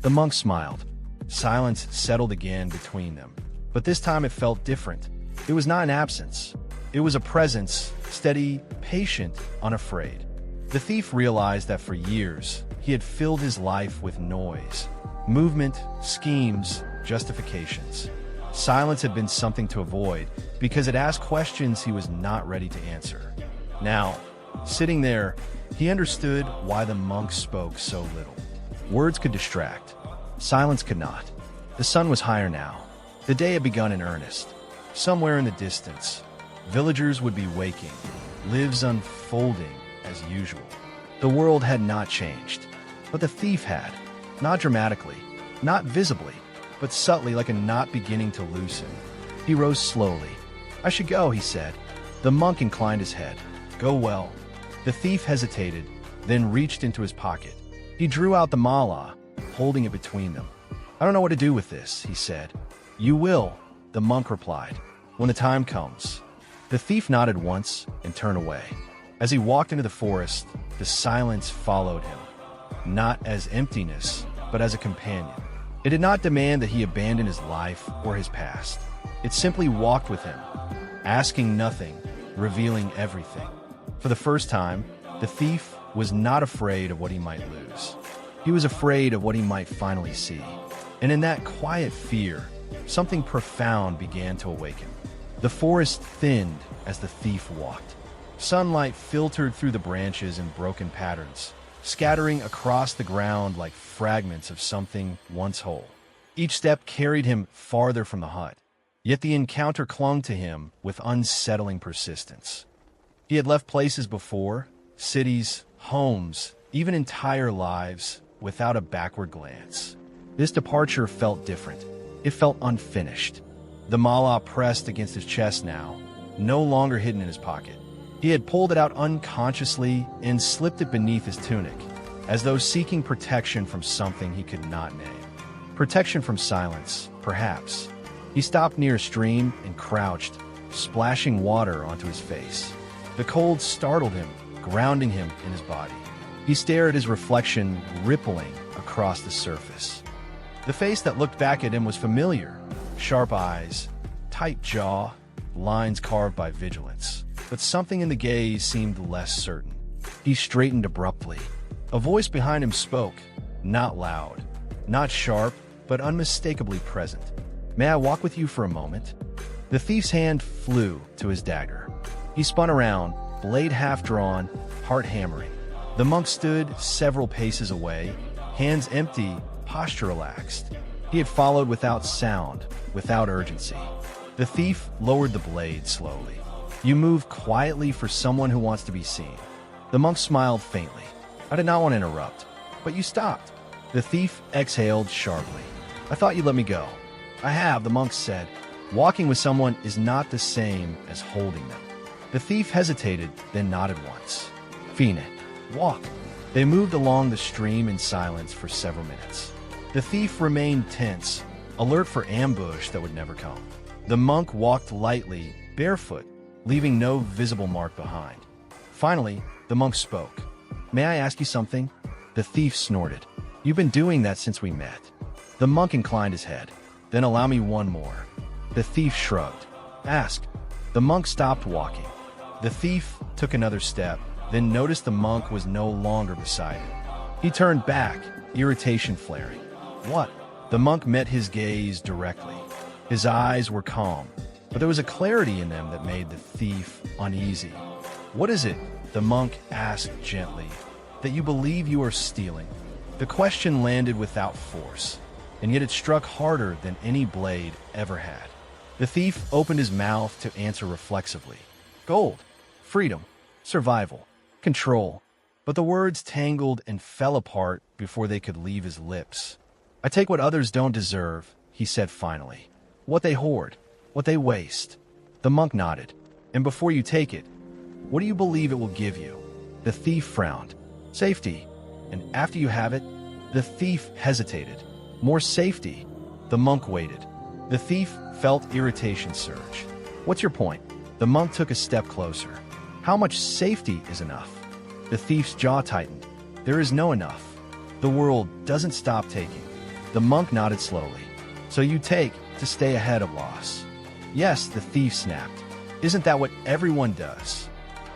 The monk smiled. Silence settled again between them. But this time it felt different. It was not an absence. It was a presence, steady, patient, unafraid. The thief realized that for years, he had filled his life with noise, movement, schemes, justifications. Silence had been something to avoid because it asked questions he was not ready to answer. Now, sitting there, he understood why the monk spoke so little. Words could distract. Silence could not. The sun was higher now. The day had begun in earnest. Somewhere in the distance, villagers would be waking, lives unfolding as usual. The world had not changed, but the thief had. Not dramatically, not visibly, but subtly, like a knot beginning to loosen. He rose slowly. "I should go," he said. The monk inclined his head. "Go well." The thief hesitated, then reached into his pocket. He drew out the mala, holding it between them. "I don't know what to do with this," he said. "You will," the monk replied, "when the time comes." The thief nodded once and turned away. As he walked into the forest, the silence followed him, not as emptiness, but as a companion. It did not demand that he abandon his life or his past. It simply walked with him, asking nothing, revealing everything. For the first time, the thief was not afraid of what he might lose. He was afraid of what he might finally see. And in that quiet fear, something profound began to awaken. The forest thinned as the thief walked. Sunlight filtered through the branches in broken patterns, scattering across the ground like fragments of something once whole. Each step carried him farther from the hut, yet the encounter clung to him with unsettling persistence. He had left places before, cities, homes, even entire lives, without a backward glance. This departure felt different. It felt unfinished. The mala pressed against his chest now, no longer hidden in his pocket. He had pulled it out unconsciously and slipped it beneath his tunic, as though seeking protection from something he could not name. Protection from silence, perhaps. He stopped near a stream and crouched, splashing water onto his face. The cold startled him, grounding him in his body. He stared at his reflection rippling across the surface. The face that looked back at him was familiar. Sharp eyes, tight jaw, lines carved by vigilance. But something in the gaze seemed less certain. He straightened abruptly. A voice behind him spoke, not loud, not sharp, but unmistakably present. "May I walk with you for a moment?" The thief's hand flew to his dagger. He spun around, blade half-drawn, heart hammering. The monk stood several paces away, hands empty, posture relaxed. He had followed without sound, without urgency. The thief lowered the blade slowly. "You move quietly for someone who wants to be seen." The monk smiled faintly. "I did not want to interrupt, but you stopped." The thief exhaled sharply. "I thought you'd let me go." "I have," the monk said. "Walking with someone is not the same as holding them." The thief hesitated, then nodded once. "Fine. Walk." They moved along the stream in silence for several minutes. The thief remained tense, alert for ambush that would never come. The monk walked lightly, barefoot, leaving no visible mark behind. Finally, the monk spoke. "May I ask you something?" The thief snorted. "You've been doing that since we met." The monk inclined his head. "Then allow me one more." The thief shrugged. "Ask." The monk stopped walking. The thief took another step, then noticed the monk was no longer beside him. He turned back, irritation flaring. "What?" The monk met his gaze directly. His eyes were calm, but there was a clarity in them that made the thief uneasy. "What is it?" the monk asked gently. "That you believe you are stealing?" The question landed without force, and yet it struck harder than any blade ever had. The thief opened his mouth to answer reflexively. "Gold, freedom, survival, control." But the words tangled and fell apart before they could leave his lips. "I take what others don't deserve," he said finally. "What they hoard, what they waste." The monk nodded. "And before you take it, what do you believe it will give you?" The thief frowned. "Safety." "And after you have it?" The thief hesitated. "More safety." The monk waited. The thief felt irritation surge. "What's your point?" The monk took a step closer. "How much safety is enough?" The thief's jaw tightened. "There is no enough. The world doesn't stop taking." The monk nodded slowly. "So you take to stay ahead of loss?" "Yes," the thief snapped. "Isn't that what everyone does?"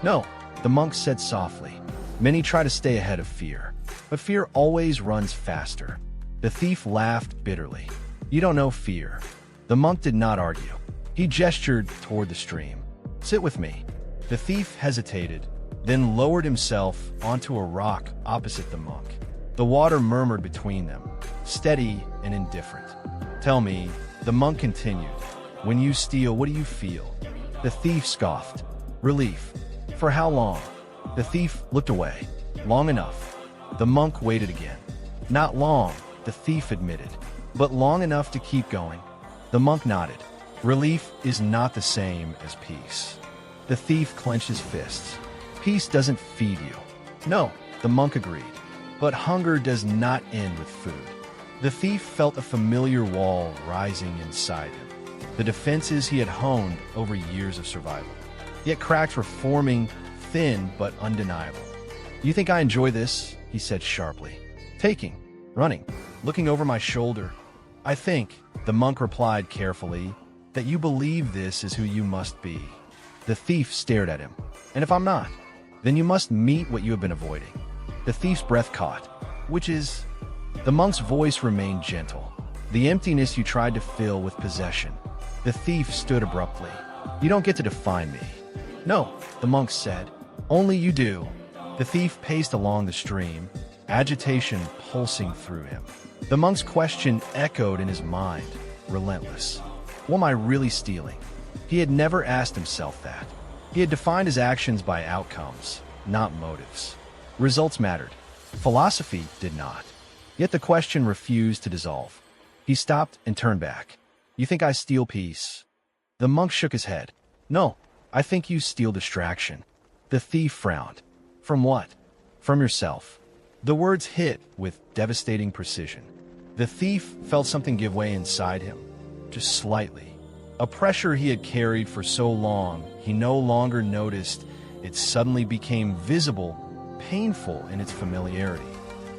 "No," the monk said softly. "Many try to stay ahead of fear, but fear always runs faster." The thief laughed bitterly. "You don't know fear." The monk did not argue. He gestured toward the stream. "Sit with me." The thief hesitated, then lowered himself onto a rock opposite the monk. The water murmured between them, steady and indifferent. "Tell me," the monk continued, "when you steal, what do you feel?" The thief scoffed. "Relief." "For how long?" The thief looked away. "Long enough." The monk waited again. "Not long," the thief admitted, "but long enough to keep going." The monk nodded. "Relief is not the same as peace." The thief clenched his fists. "Peace doesn't feed you." "No," the monk agreed. "But hunger does not end with food." The thief felt a familiar wall rising inside him. The defenses he had honed over years of survival. Yet cracks were forming, thin but undeniable. "You think I enjoy this?" he said sharply. "Taking, running, looking over my shoulder." "I think," the monk replied carefully, "that you believe this is who you must be." The thief stared at him. "And if I'm not, then you must meet what you have been avoiding." The thief's breath caught. "Which is?" The monk's voice remained gentle. "The emptiness you tried to fill with possession." The thief stood abruptly. "You don't get to define me." "No," the monk said. "Only you do." The thief paced along the stream, agitation pulsing through him. The monk's question echoed in his mind, relentless. What am I really stealing? He had never asked himself that. He had defined his actions by outcomes, not motives. Results mattered. Philosophy did not. Yet the question refused to dissolve. He stopped and turned back. "You think I steal peace?" The monk shook his head. "No." I think you steal distraction. The thief frowned. From what? From yourself. The words hit with devastating precision. The thief felt something give way inside him, just slightly. A pressure he had carried for so long, he no longer noticed. It suddenly became visible, painful in its familiarity.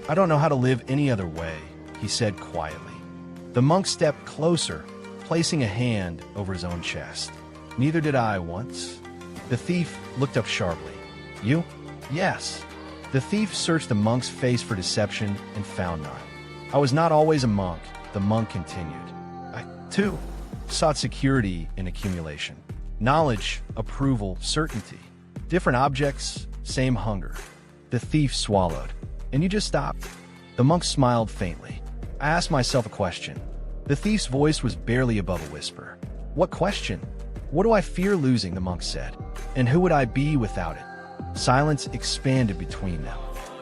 I don't know how to live any other way, he said quietly. The monk stepped closer, placing a hand over his own chest. Neither did I once. The thief looked up sharply. You? Yes. The thief searched the monk's face for deception and found none. I was not always a monk, the monk continued. I, too, sought security in accumulation. Knowledge, approval, certainty. Different objects, same hunger. The thief swallowed. And you just stopped? The monk smiled faintly. I asked myself a question. The thief's voice was barely above a whisper. What question? What do I fear losing, the monk said. And who would I be without it? Silence expanded between them.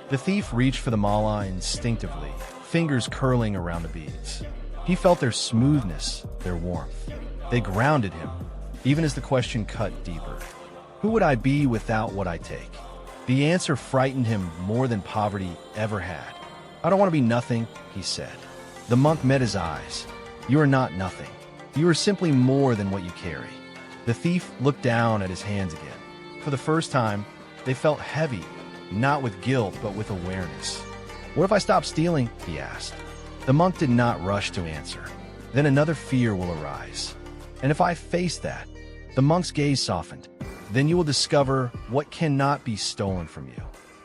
The thief reached for the mala instinctively, fingers curling around the beads. He felt their smoothness, their warmth. They grounded him, even as the question cut deeper. Who would I be without what I take? The answer frightened him more than poverty ever had. I don't want to be nothing, he said. The monk met his eyes. You are not nothing. You are simply more than what you carry. The thief looked down at his hands again. For the first time, they felt heavy, not with guilt, but with awareness. What if I stop stealing? He asked. The monk did not rush to answer. Then another fear will arise. And if I face that? The monk's gaze softened. Then you will discover what cannot be stolen from you.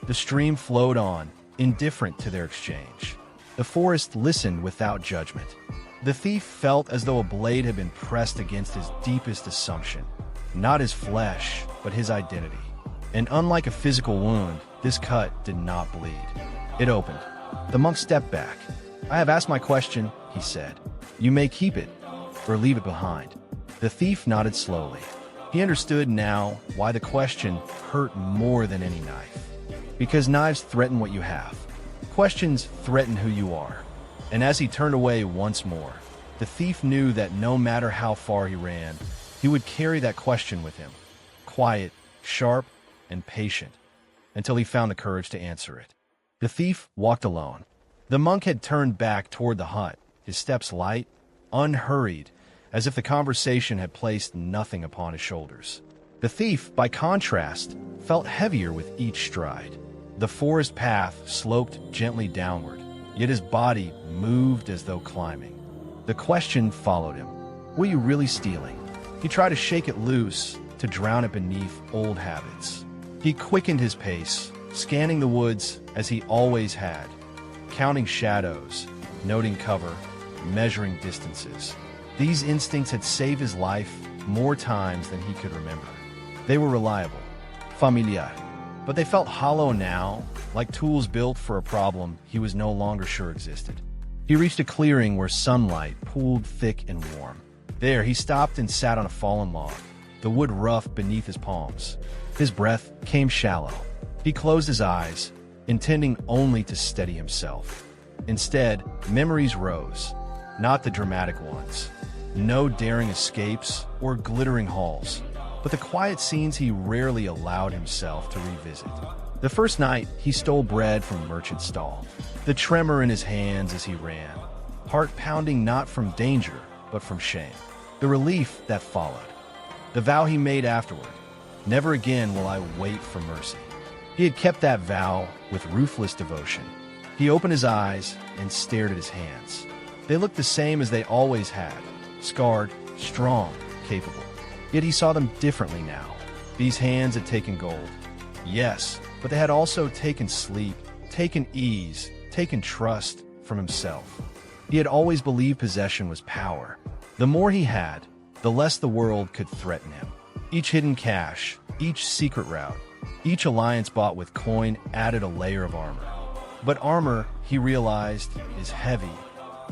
The stream flowed on, indifferent to their exchange. The forest listened without judgment. The thief felt as though a blade had been pressed against his deepest assumption. Not his flesh, but his identity. And unlike a physical wound, this cut did not bleed. It opened. The monk stepped back. I have asked my question, he said. You may keep it, or leave it behind. The thief nodded slowly. He understood now why the question hurt more than any knife. Because knives threaten what you have. Questions threaten who you are. And as he turned away once more, the thief knew that no matter how far he ran, he would carry that question with him. Quiet, sharp, and patient, until he found the courage to answer it. The thief walked alone. The monk had turned back toward the hut, his steps light, unhurried, as if the conversation had placed nothing upon his shoulders. The thief, by contrast, felt heavier with each stride. The forest path sloped gently downward, yet his body moved as though climbing. The question followed him. Were you really stealing? He tried to shake it loose, to drown it beneath old habits. He quickened his pace, scanning the woods as he always had, counting shadows, noting cover, measuring distances. These instincts had saved his life more times than he could remember. They were reliable, familiar, but they felt hollow now, like tools built for a problem he was no longer sure existed. He reached a clearing where sunlight pooled thick and warm. There, he stopped and sat on a fallen log, the wood rough beneath his palms. His breath came shallow. He closed his eyes, intending only to steady himself. Instead, memories rose, not the dramatic ones. No daring escapes or glittering halls, but the quiet scenes he rarely allowed himself to revisit. The first night, he stole bread from a merchant's stall, the tremor in his hands as he ran, heart pounding not from danger, but from shame. The relief that followed. The vow he made afterward. Never again will I wait for mercy. He had kept that vow with ruthless devotion. He opened his eyes and stared at his hands. They looked the same as they always had, scarred, strong, capable. Yet he saw them differently now. These hands had taken gold. Yes, but they had also taken sleep, taken ease, taken trust from himself. He had always believed possession was power. The more he had, the less the world could threaten him. Each hidden cache, each secret route, each alliance bought with coin added a layer of armor. But armor, he realized, is heavy.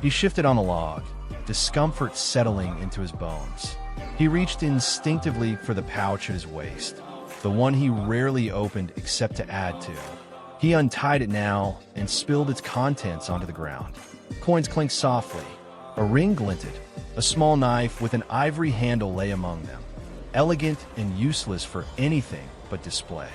He shifted on the log, discomfort settling into his bones. He reached instinctively for the pouch at his waist, the one he rarely opened except to add to. He untied it now and spilled its contents onto the ground. Coins clinked softly. A ring glinted. A small knife with an ivory handle lay among them. elegant and useless for anything but display.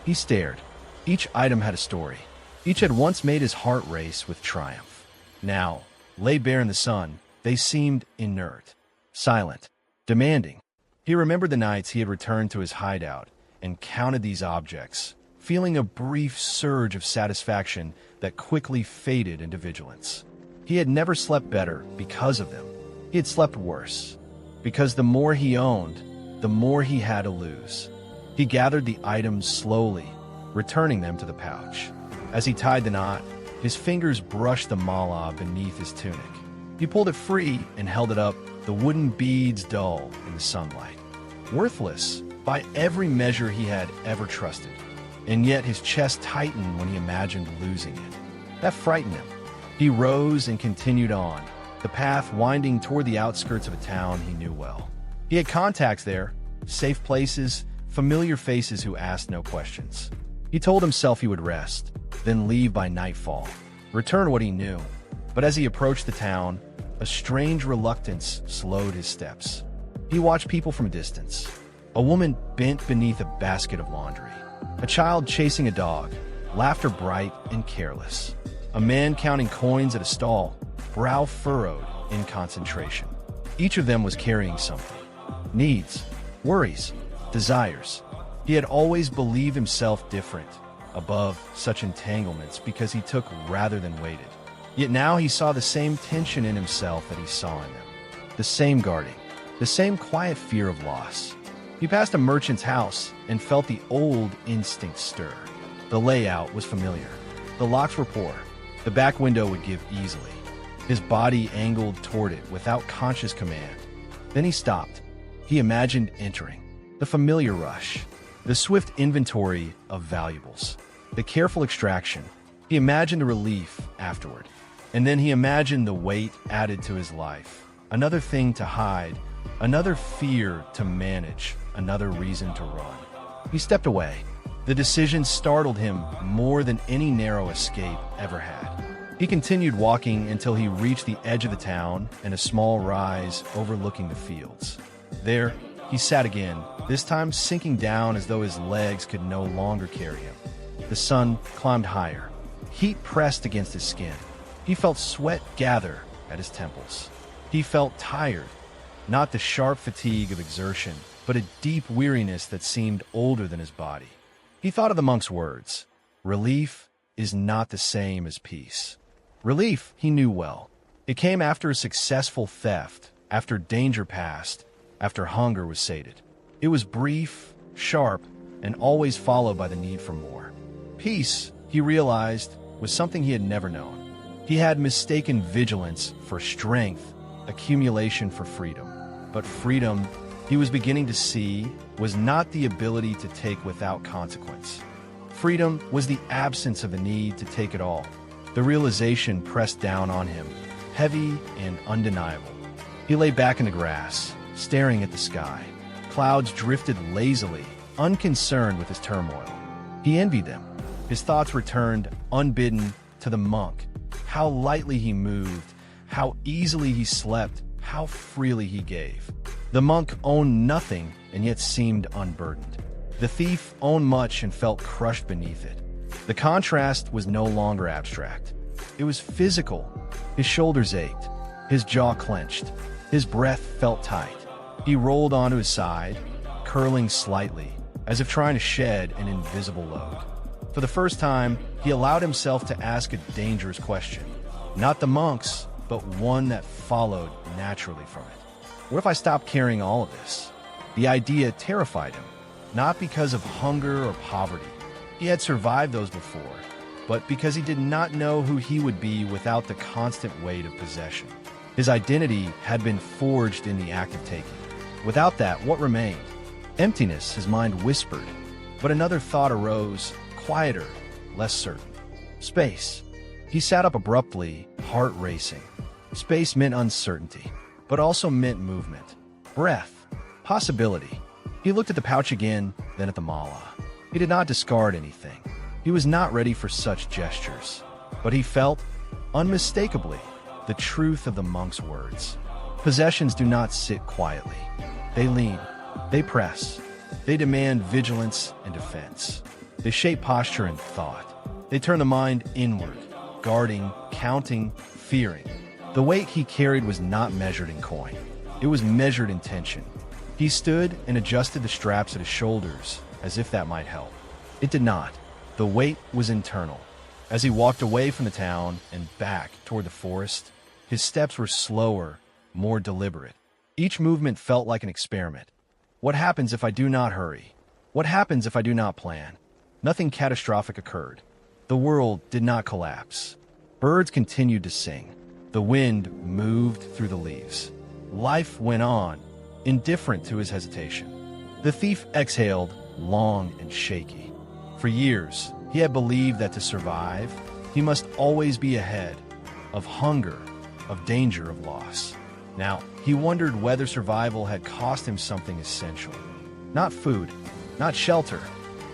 He stared. Each item had a story. Each had once made his heart race with triumph. Now, lay bare in the sun, they seemed inert, silent, demanding. He remembered the nights he had returned to his hideout and counted these objects, feeling a brief surge of satisfaction that quickly faded into vigilance. He had never slept better because of them. He had slept worse, because the more he owned, the more he had to lose. He gathered the items slowly, returning them to the pouch. As he tied the knot, his fingers brushed the mala beneath his tunic. He pulled it free and held it up, the wooden beads dull in the sunlight. Worthless by every measure he had ever trusted. And yet his chest tightened when he imagined losing it. That frightened him. He rose and continued on, the path winding toward the outskirts of a town he knew well. He had contacts there, safe places, familiar faces who asked no questions. He told himself he would rest, then leave by nightfall, return what he knew. But as he approached the town, a strange reluctance slowed his steps. He watched people from a distance. A woman bent beneath a basket of laundry. A child chasing a dog, laughter bright and careless. A man counting coins at a stall, brow furrowed in concentration. Each of them was carrying something. Needs, worries, desires. He had always believed himself different, above such entanglements because he took rather than waited. Yet now he saw the same tension in himself that he saw in them. The same guarding, the same quiet fear of loss. He passed a merchant's house and felt the old instinct stir. The layout was familiar. The locks were poor. The back window would give easily. His body angled toward it without conscious command. Then he stopped. He imagined entering. The familiar rush. The swift inventory of valuables. The careful extraction. He imagined the relief afterward. And then he imagined the weight added to his life. Another thing to hide. Another fear to manage. Another reason to run. He stepped away. The decision startled him more than any narrow escape ever had. He continued walking until he reached the edge of the town and a small rise overlooking the fields. There, he sat again, this time sinking down as though his legs could no longer carry him. The sun climbed higher. Heat pressed against his skin. He felt sweat gather at his temples. He felt tired, not the sharp fatigue of exertion, but a deep weariness that seemed older than his body. He thought of the monk's words, "Relief is not the same as peace." Relief, he knew well. It came after a successful theft, after danger passed, after hunger was sated. It was brief, sharp, and always followed by the need for more. Peace, he realized, was something he had never known. He had mistaken vigilance for strength, accumulation for freedom. But freedom, he was beginning to see, was not the ability to take without consequence. Freedom was the absence of the need to take it all. The realization pressed down on him, heavy and undeniable. He lay back in the grass, staring at the sky. Clouds drifted lazily, unconcerned with his turmoil. He envied them. His thoughts returned, unbidden, to the monk. How lightly he moved, how easily he slept, how freely he gave. The monk owned nothing and yet seemed unburdened. The thief owned much and felt crushed beneath it. The contrast was no longer abstract. It was physical. His shoulders ached. His jaw clenched. His breath felt tight. He rolled onto his side, curling slightly, as if trying to shed an invisible load. For the first time, he allowed himself to ask a dangerous question. Not the monk's, but one that followed naturally from it. What if I stopped carrying all of this? The idea terrified him, not because of hunger or poverty. He had survived those before, but because he did not know who he would be without the constant weight of possession. His identity had been forged in the act of taking. Without that, what remained? Emptiness, his mind whispered. But another thought arose, quieter, less certain. Space. He sat up abruptly, heart racing. Space meant uncertainty, but also meant movement. Breath. Possibility. He looked at the pouch again, then at the mala. He did not discard anything. He was not ready for such gestures. But he felt, unmistakably, the truth of the monk's words. Possessions do not sit quietly. They lean. They press. They demand vigilance and defense. They shape posture and thought. They turn the mind inward, guarding, counting, fearing. The weight he carried was not measured in coin. It was measured in tension. He stood and adjusted the straps at his shoulders, as if that might help. It did not. The weight was internal. As he walked away from the town and back toward the forest, his steps were slower, more deliberate. Each movement felt like an experiment. What happens if I do not hurry? What happens if I do not plan? Nothing catastrophic occurred. The world did not collapse. Birds continued to sing. The wind moved through the leaves. Life went on, indifferent to his hesitation. The thief exhaled, long and shaky. For years, he had believed that to survive, he must always be ahead of hunger, of danger, of loss. Now, he wondered whether survival had cost him something essential. Not food, not shelter,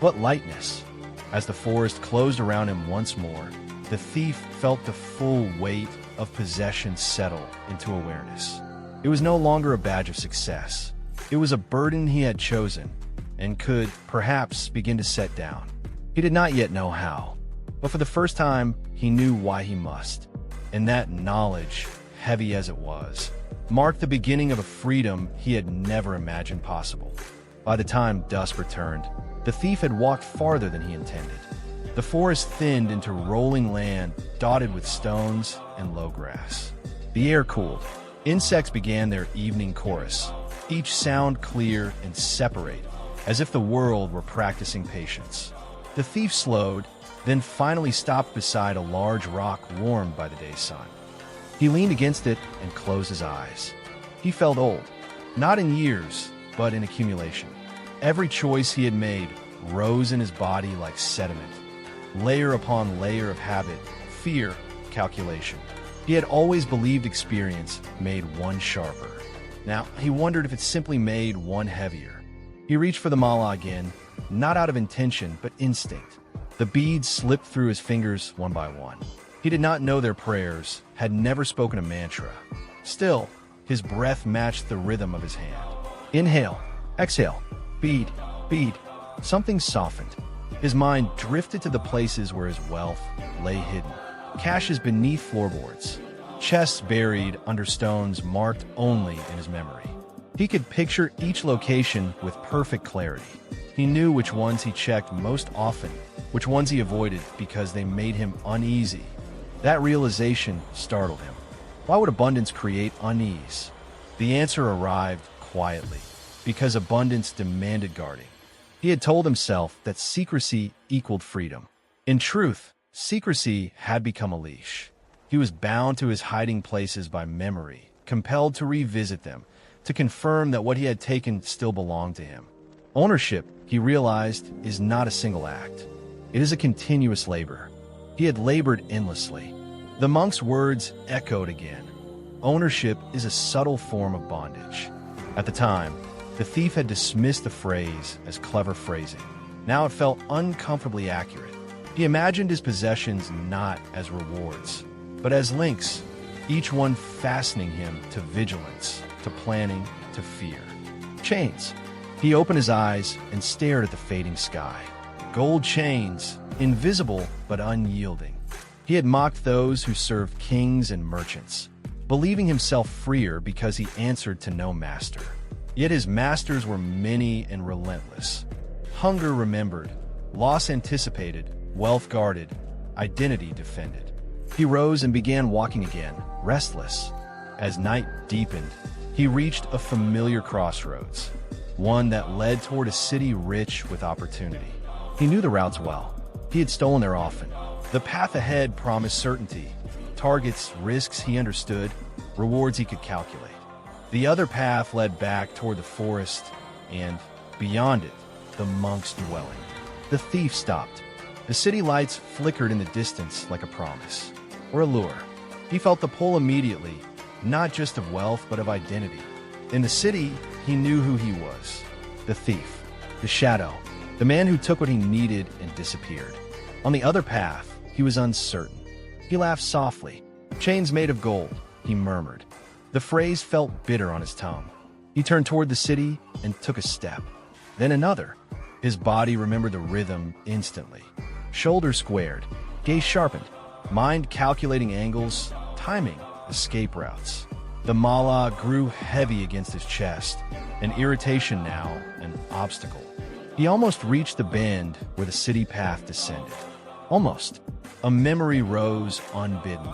but lightness. As the forest closed around him once more, the thief felt the full weight of possession settle into awareness. It was no longer a badge of success. It was a burden he had chosen and could, perhaps, begin to set down. He did not yet know how, but for the first time, he knew why he must. And that knowledge, heavy as it was, marked the beginning of a freedom he had never imagined possible. By the time dusk returned, the thief had walked farther than he intended. The forest thinned into rolling land dotted with stones and low grass. The air cooled. Insects began their evening chorus, each sound clear and separate, as if the world were practicing patience. The thief slowed, then finally stopped beside a large rock warmed by the day's sun. He leaned against it and closed his eyes. He felt old, not in years, but in accumulation. Every choice he had made rose in his body like sediment, layer upon layer of habit, fear, calculation. He had always believed experience made one sharper. Now, he wondered if it simply made one heavier. He reached for the mala again, not out of intention, but instinct. The beads slipped through his fingers one by one. He did not know their prayers, had never spoken a mantra. Still, his breath matched the rhythm of his hand. Inhale, exhale, bead, bead. Something softened. His mind drifted to the places where his wealth lay hidden. Caches beneath floorboards, chests buried under stones marked only in his memory. He could picture each location with perfect clarity. He knew which ones he checked most often, which ones he avoided because they made him uneasy. That realization startled him. Why would abundance create unease? The answer arrived quietly, because abundance demanded guarding. He had told himself that secrecy equaled freedom. In truth, secrecy had become a leash. He was bound to his hiding places by memory, compelled to revisit them, to confirm that what he had taken still belonged to him. Ownership, he realized, is not a single act. It is a continuous labor. He had labored endlessly. The monk's words echoed again. Ownership is a subtle form of bondage. At the time, the thief had dismissed the phrase as clever phrasing. Now it felt uncomfortably accurate. He imagined his possessions not as rewards, but as links, each one fastening him to vigilance, to planning, to fear. Chains. He opened his eyes and stared at the fading sky. Gold chains, invisible but unyielding. He had mocked those who served kings and merchants, believing himself freer because he answered to no master. Yet his masters were many and relentless. Hunger remembered, loss anticipated, wealth guarded, identity defended. He rose and began walking again, restless. As night deepened, he reached a familiar crossroads, one that led toward a city rich with opportunity. He knew the routes well. He had stolen there often. The path ahead promised certainty, targets, risks he understood, rewards he could calculate. The other path led back toward the forest and, beyond it, the monk's dwelling. The thief stopped. The city lights flickered in the distance like a promise, or a lure. He felt the pull immediately, not just of wealth but of identity. In the city, he knew who he was. The thief, the shadow, the man who took what he needed and disappeared. On the other path, he was uncertain. He laughed softly. Chains made of gold, he murmured. The phrase felt bitter on his tongue. He turned toward the city and took a step, then another. His body remembered the rhythm instantly. Shoulders squared, gaze sharpened, mind calculating angles, timing, escape routes. The mala grew heavy against his chest, an irritation now, an obstacle. He almost reached the bend where the city path descended. Almost. A memory rose unbidden.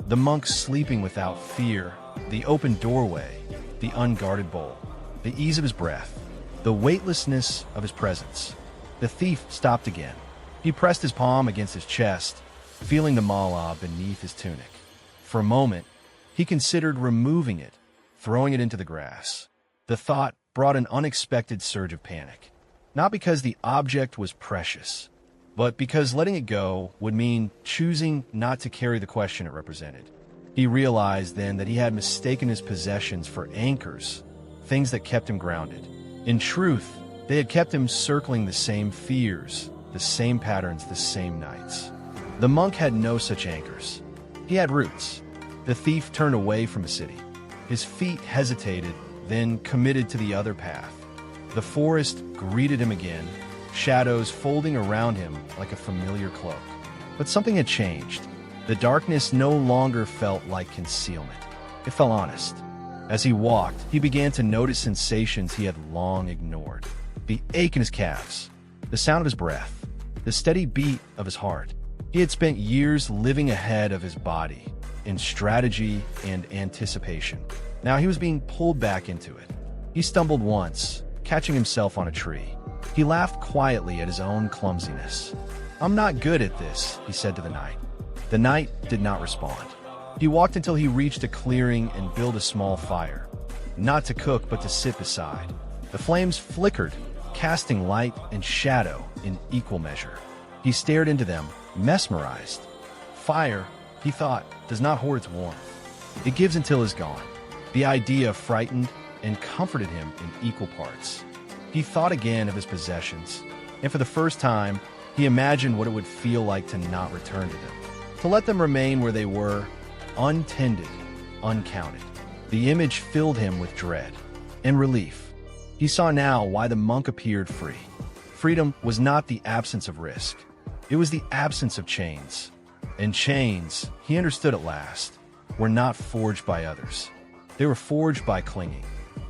The monk sleeping without fear, the open doorway, the unguarded bowl, the ease of his breath, the weightlessness of his presence. The thief stopped again. He pressed his palm against his chest, feeling the mala beneath his tunic. For a moment, he considered removing it, throwing it into the grass. The thought brought an unexpected surge of panic. Not because the object was precious, but because letting it go would mean choosing not to carry the question it represented. He realized then that he had mistaken his possessions for anchors, things that kept him grounded. In truth, they had kept him circling the same fears, the same patterns, the same nights. The monk had no such anchors. He had roots. The thief turned away from the city. His feet hesitated, then committed to the other path. The forest greeted him again, shadows folding around him like a familiar cloak. But something had changed. The darkness no longer felt like concealment. It felt honest. As he walked, he began to notice sensations he had long ignored. The ache in his calves, the sound of his breath, the steady beat of his heart. He had spent years living ahead of his body, in strategy and anticipation. Now he was being pulled back into it. He stumbled once, catching himself on a tree. He laughed quietly at his own clumsiness. "I'm not good at this," he said to the night. The night did not respond. He walked until he reached a clearing and built a small fire. Not to cook, but to sit beside. The flames flickered, casting light and shadow in equal measure. He stared into them, mesmerized. Fire, he thought, does not hoard its warmth. It gives until it is gone. The idea frightened and comforted him in equal parts. He thought again of his possessions, and for the first time, he imagined what it would feel like to not return to them, to let them remain where they were, untended, uncounted. The image filled him with dread and relief. He saw now why the monk appeared free. Freedom was not the absence of risk. It was the absence of chains. And chains, he understood at last, were not forged by others. They were forged by clinging.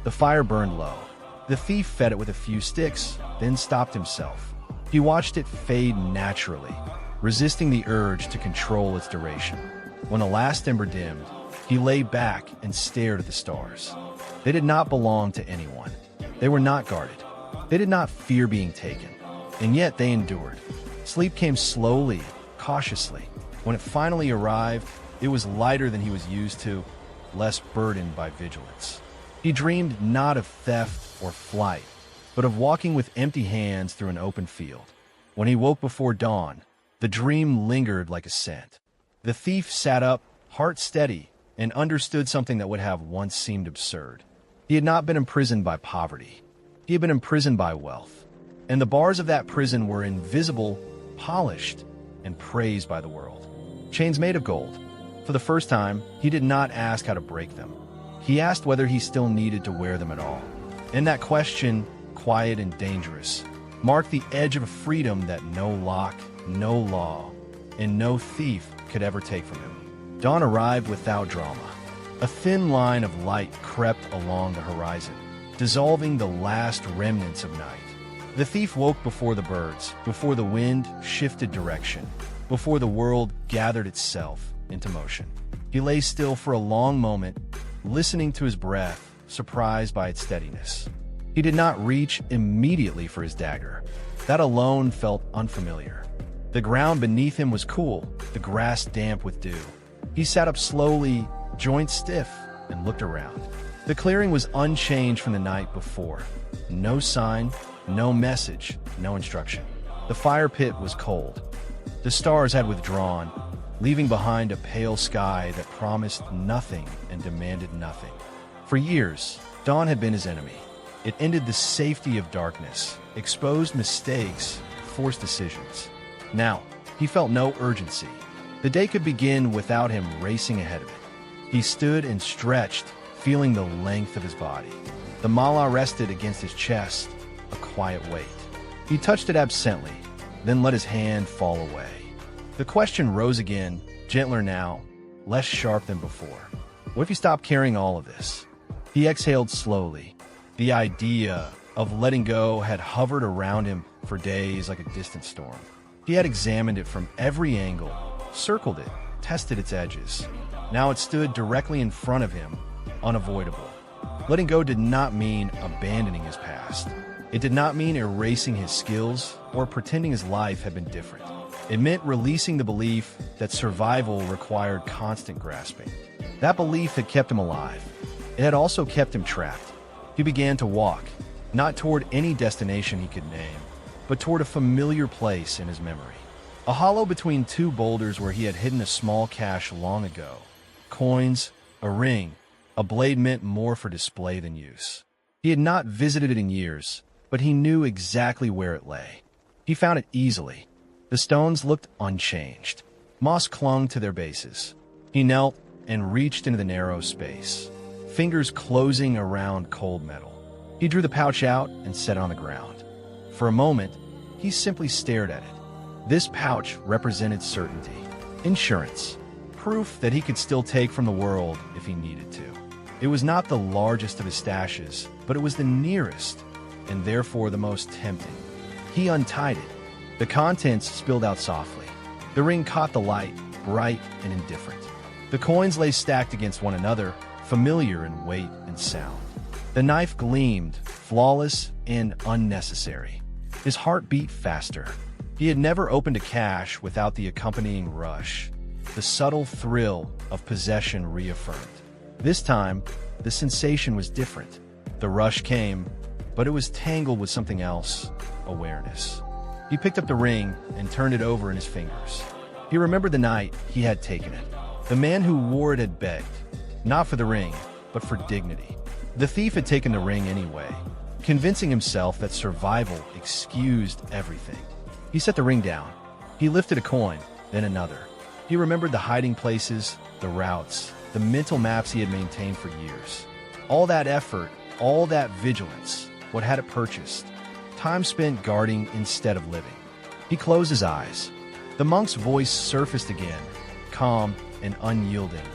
The fire burned low. The thief fed it with a few sticks, then stopped himself. He watched it fade naturally, resisting the urge to control its duration. When the last ember dimmed, he lay back and stared at the stars. They did not belong to anyone. They were not guarded. They did not fear being taken. And yet they endured. Sleep came slowly, cautiously. When it finally arrived, it was lighter than he was used to, less burdened by vigilance. He dreamed not of theft or flight, but of walking with empty hands through an open field. When he woke before dawn, the dream lingered like a scent. The thief sat up, heart steady, and understood something that would have once seemed absurd. He had not been imprisoned by poverty. He had been imprisoned by wealth. And the bars of that prison were invisible, polished, and praised by the world. Chains made of gold. For the first time, he did not ask how to break them. He asked whether he still needed to wear them at all. And that question, quiet and dangerous, marked the edge of a freedom that no lock, no law, and no thief could ever take from him. Dawn arrived without drama. A thin line of light crept along the horizon, dissolving the last remnants of night. The thief woke before the birds, before the wind shifted direction, before the world gathered itself into motion. He lay still for a long moment, listening to his breath, surprised by its steadiness. He did not reach immediately for his dagger. That alone felt unfamiliar. The ground beneath him was cool, the grass damp with dew. He sat up slowly, joints stiff, and looked around. The clearing was unchanged from the night before. No sign, no message, no instruction. The fire pit was cold. The stars had withdrawn, leaving behind a pale sky that promised nothing and demanded nothing. For years, dawn had been his enemy. It ended the safety of darkness, exposed mistakes, forced decisions. Now, he felt no urgency. The day could begin without him racing ahead of it. He stood and stretched, feeling the length of his body. The mala rested against his chest, a quiet weight. He touched it absently, then let his hand fall away. The question rose again, gentler now, less sharp than before. What if he stopped carrying all of this? He exhaled slowly. The idea of letting go had hovered around him for days like a distant storm. He had examined it from every angle, circled it, tested its edges. Now it stood directly in front of him, unavoidable. Letting go did not mean abandoning his past. It did not mean erasing his skills or pretending his life had been different. It meant releasing the belief that survival required constant grasping. That belief had kept him alive. It had also kept him trapped. He began to walk, not toward any destination he could name, but toward a familiar place in his memory. A hollow between two boulders where he had hidden a small cache long ago. Coins, a ring, a blade meant more for display than use. He had not visited it in years, but he knew exactly where it lay. He found it easily. The stones looked unchanged. Moss clung to their bases. He knelt and reached into the narrow space, fingers closing around cold metal. He drew the pouch out and set it on the ground. For a moment, he simply stared at it. This pouch represented certainty, insurance, proof that he could still take from the world if he needed to. It was not the largest of his stashes, but it was the nearest, and therefore the most tempting. He untied it. The contents spilled out softly. The ring caught the light, bright and indifferent. The coins lay stacked against one another, familiar in weight and sound. The knife gleamed, flawless and unnecessary. His heart beat faster. He had never opened a cache without the accompanying rush, the subtle thrill of possession reaffirmed. This time, the sensation was different. The rush came, but it was tangled with something else, awareness. He picked up the ring and turned it over in his fingers. He remembered the night he had taken it. The man who wore it had begged, not for the ring, but for dignity. The thief had taken the ring anyway, convincing himself that survival excused everything. He set the ring down. He lifted a coin, then another. He remembered the hiding places, the routes, the mental maps he had maintained for years. All that effort, all that vigilance, what had it purchased? Time spent guarding instead of living. He closed his eyes. The monk's voice surfaced again, calm and unyielding.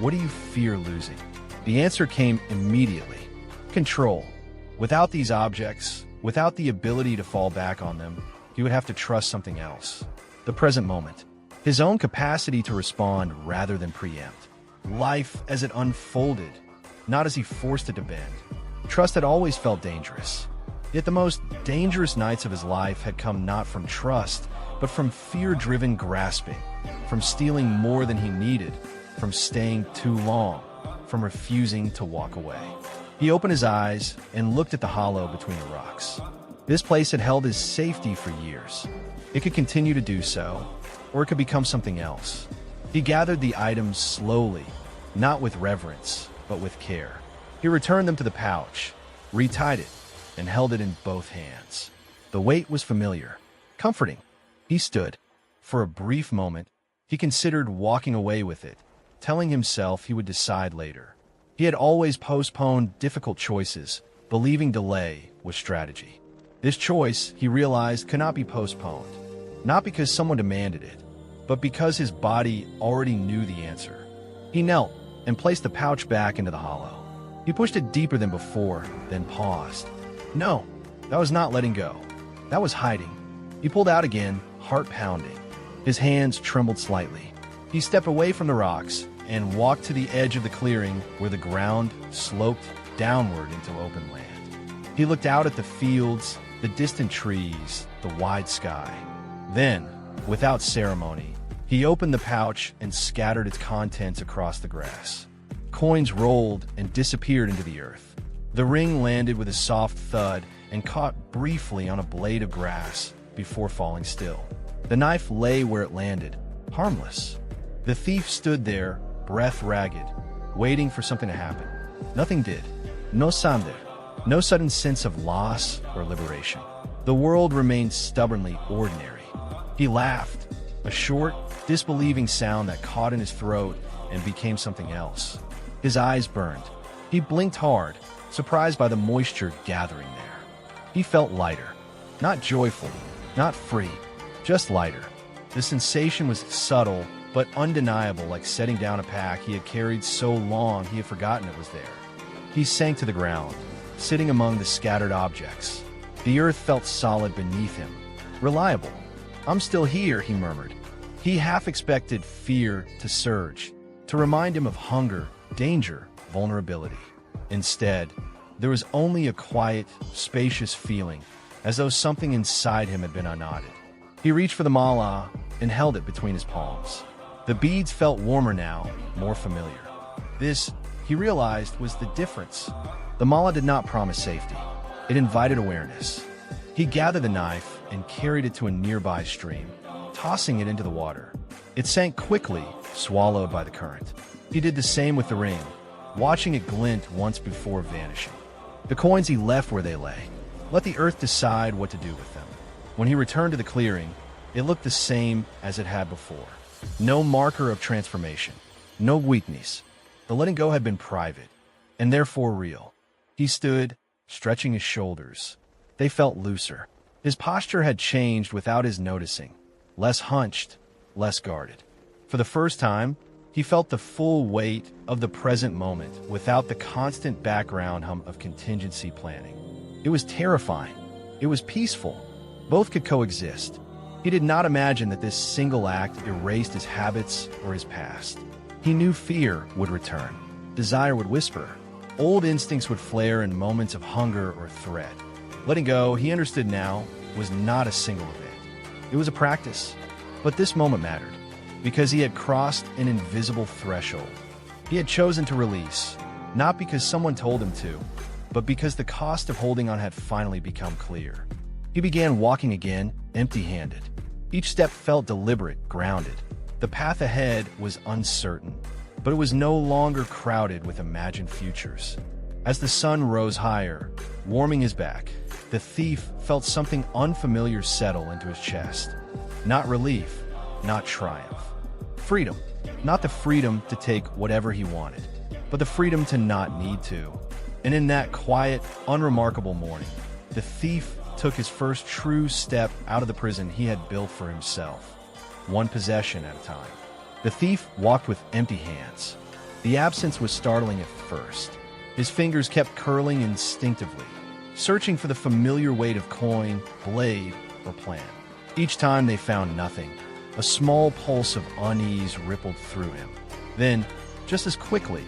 What do you fear losing? The answer came immediately. Control. Without these objects, without the ability to fall back on them, he would have to trust something else. The present moment. His own capacity to respond rather than preempt. Life as it unfolded, not as he forced it to bend. Trust had always felt dangerous. Yet the most dangerous nights of his life had come not from trust, but from fear-driven grasping, from stealing more than he needed, from staying too long, from refusing to walk away. He opened his eyes and looked at the hollow between the rocks. This place had held his safety for years. It could continue to do so, or it could become something else. He gathered the items slowly, not with reverence, but with care. He returned them to the pouch, retied it, and held it in both hands. The weight was familiar, comforting. He stood. For a brief moment, he considered walking away with it, telling himself he would decide later. He had always postponed difficult choices, believing delay was strategy. This choice, he realized, could not be postponed, not because someone demanded it, but because his body already knew the answer. He knelt and placed the pouch back into the hollow. He pushed it deeper than before, then paused. No, that was not letting go. That was hiding. He pulled out again, heart pounding. His hands trembled slightly. He stepped away from the rocks and walked to the edge of the clearing where the ground sloped downward into open land. He looked out at the fields, the distant trees, the wide sky. Then, without ceremony, he opened the pouch and scattered its contents across the grass. Coins rolled and disappeared into the earth. The ring landed with a soft thud and caught briefly on a blade of grass before falling still. The knife lay where it landed, harmless. The thief stood there, breath ragged, waiting for something to happen. Nothing did. No sound there. No sudden sense of loss or liberation. The world remained stubbornly ordinary. He laughed, a short, disbelieving sound that caught in his throat and became something else. His eyes burned. He blinked hard, surprised by the moisture gathering there. He felt lighter. Not joyful, not free, just lighter. The sensation was subtle, but undeniable, like setting down a pack he had carried so long he had forgotten it was there. He sank to the ground, sitting among the scattered objects. The earth felt solid beneath him. Reliable. "I'm still here," he murmured. He half expected fear to surge, to remind him of hunger, danger, vulnerability. Instead, there was only a quiet, spacious feeling, as though something inside him had been unknotted. He reached for the mala and held it between his palms. The beads felt warmer now, more familiar. This, he realized, was the difference. The mala did not promise safety. It invited awareness. He gathered the knife and carried it to a nearby stream, tossing it into the water. It sank quickly, swallowed by the current. He did the same with the ring, watching it glint once before vanishing. The coins he left where they lay. Let the earth decide what to do with them. When he returned to the clearing, it looked the same as it had before. No marker of transformation, no weakness. The letting go had been private, and therefore real. He stood, stretching his shoulders. They felt looser. His posture had changed without his noticing. Less hunched, less guarded. For the first time, he felt the full weight of the present moment without the constant background hum of contingency planning. It was terrifying. It was peaceful. Both could coexist. He did not imagine that this single act erased his habits or his past. He knew fear would return. Desire would whisper. Old instincts would flare in moments of hunger or threat. Letting go, he understood now, was not a single event. It was a practice. But this moment mattered, because he had crossed an invisible threshold. He had chosen to release, not because someone told him to, but because the cost of holding on had finally become clear. He began walking again, empty-handed. Each step felt deliberate, grounded. The path ahead was uncertain, but it was no longer crowded with imagined futures. As the sun rose higher, warming his back, the thief felt something unfamiliar settle into his chest. Not relief, not triumph. Freedom. Not the freedom to take whatever he wanted, but the freedom to not need to. And in that quiet, unremarkable morning, the thief took his first true step out of the prison he had built for himself, one possession at a time. The thief walked with empty hands. The absence was startling at first. His fingers kept curling instinctively, searching for the familiar weight of coin, blade, or plan. Each time they found nothing. A small pulse of unease rippled through him. Then, just as quickly,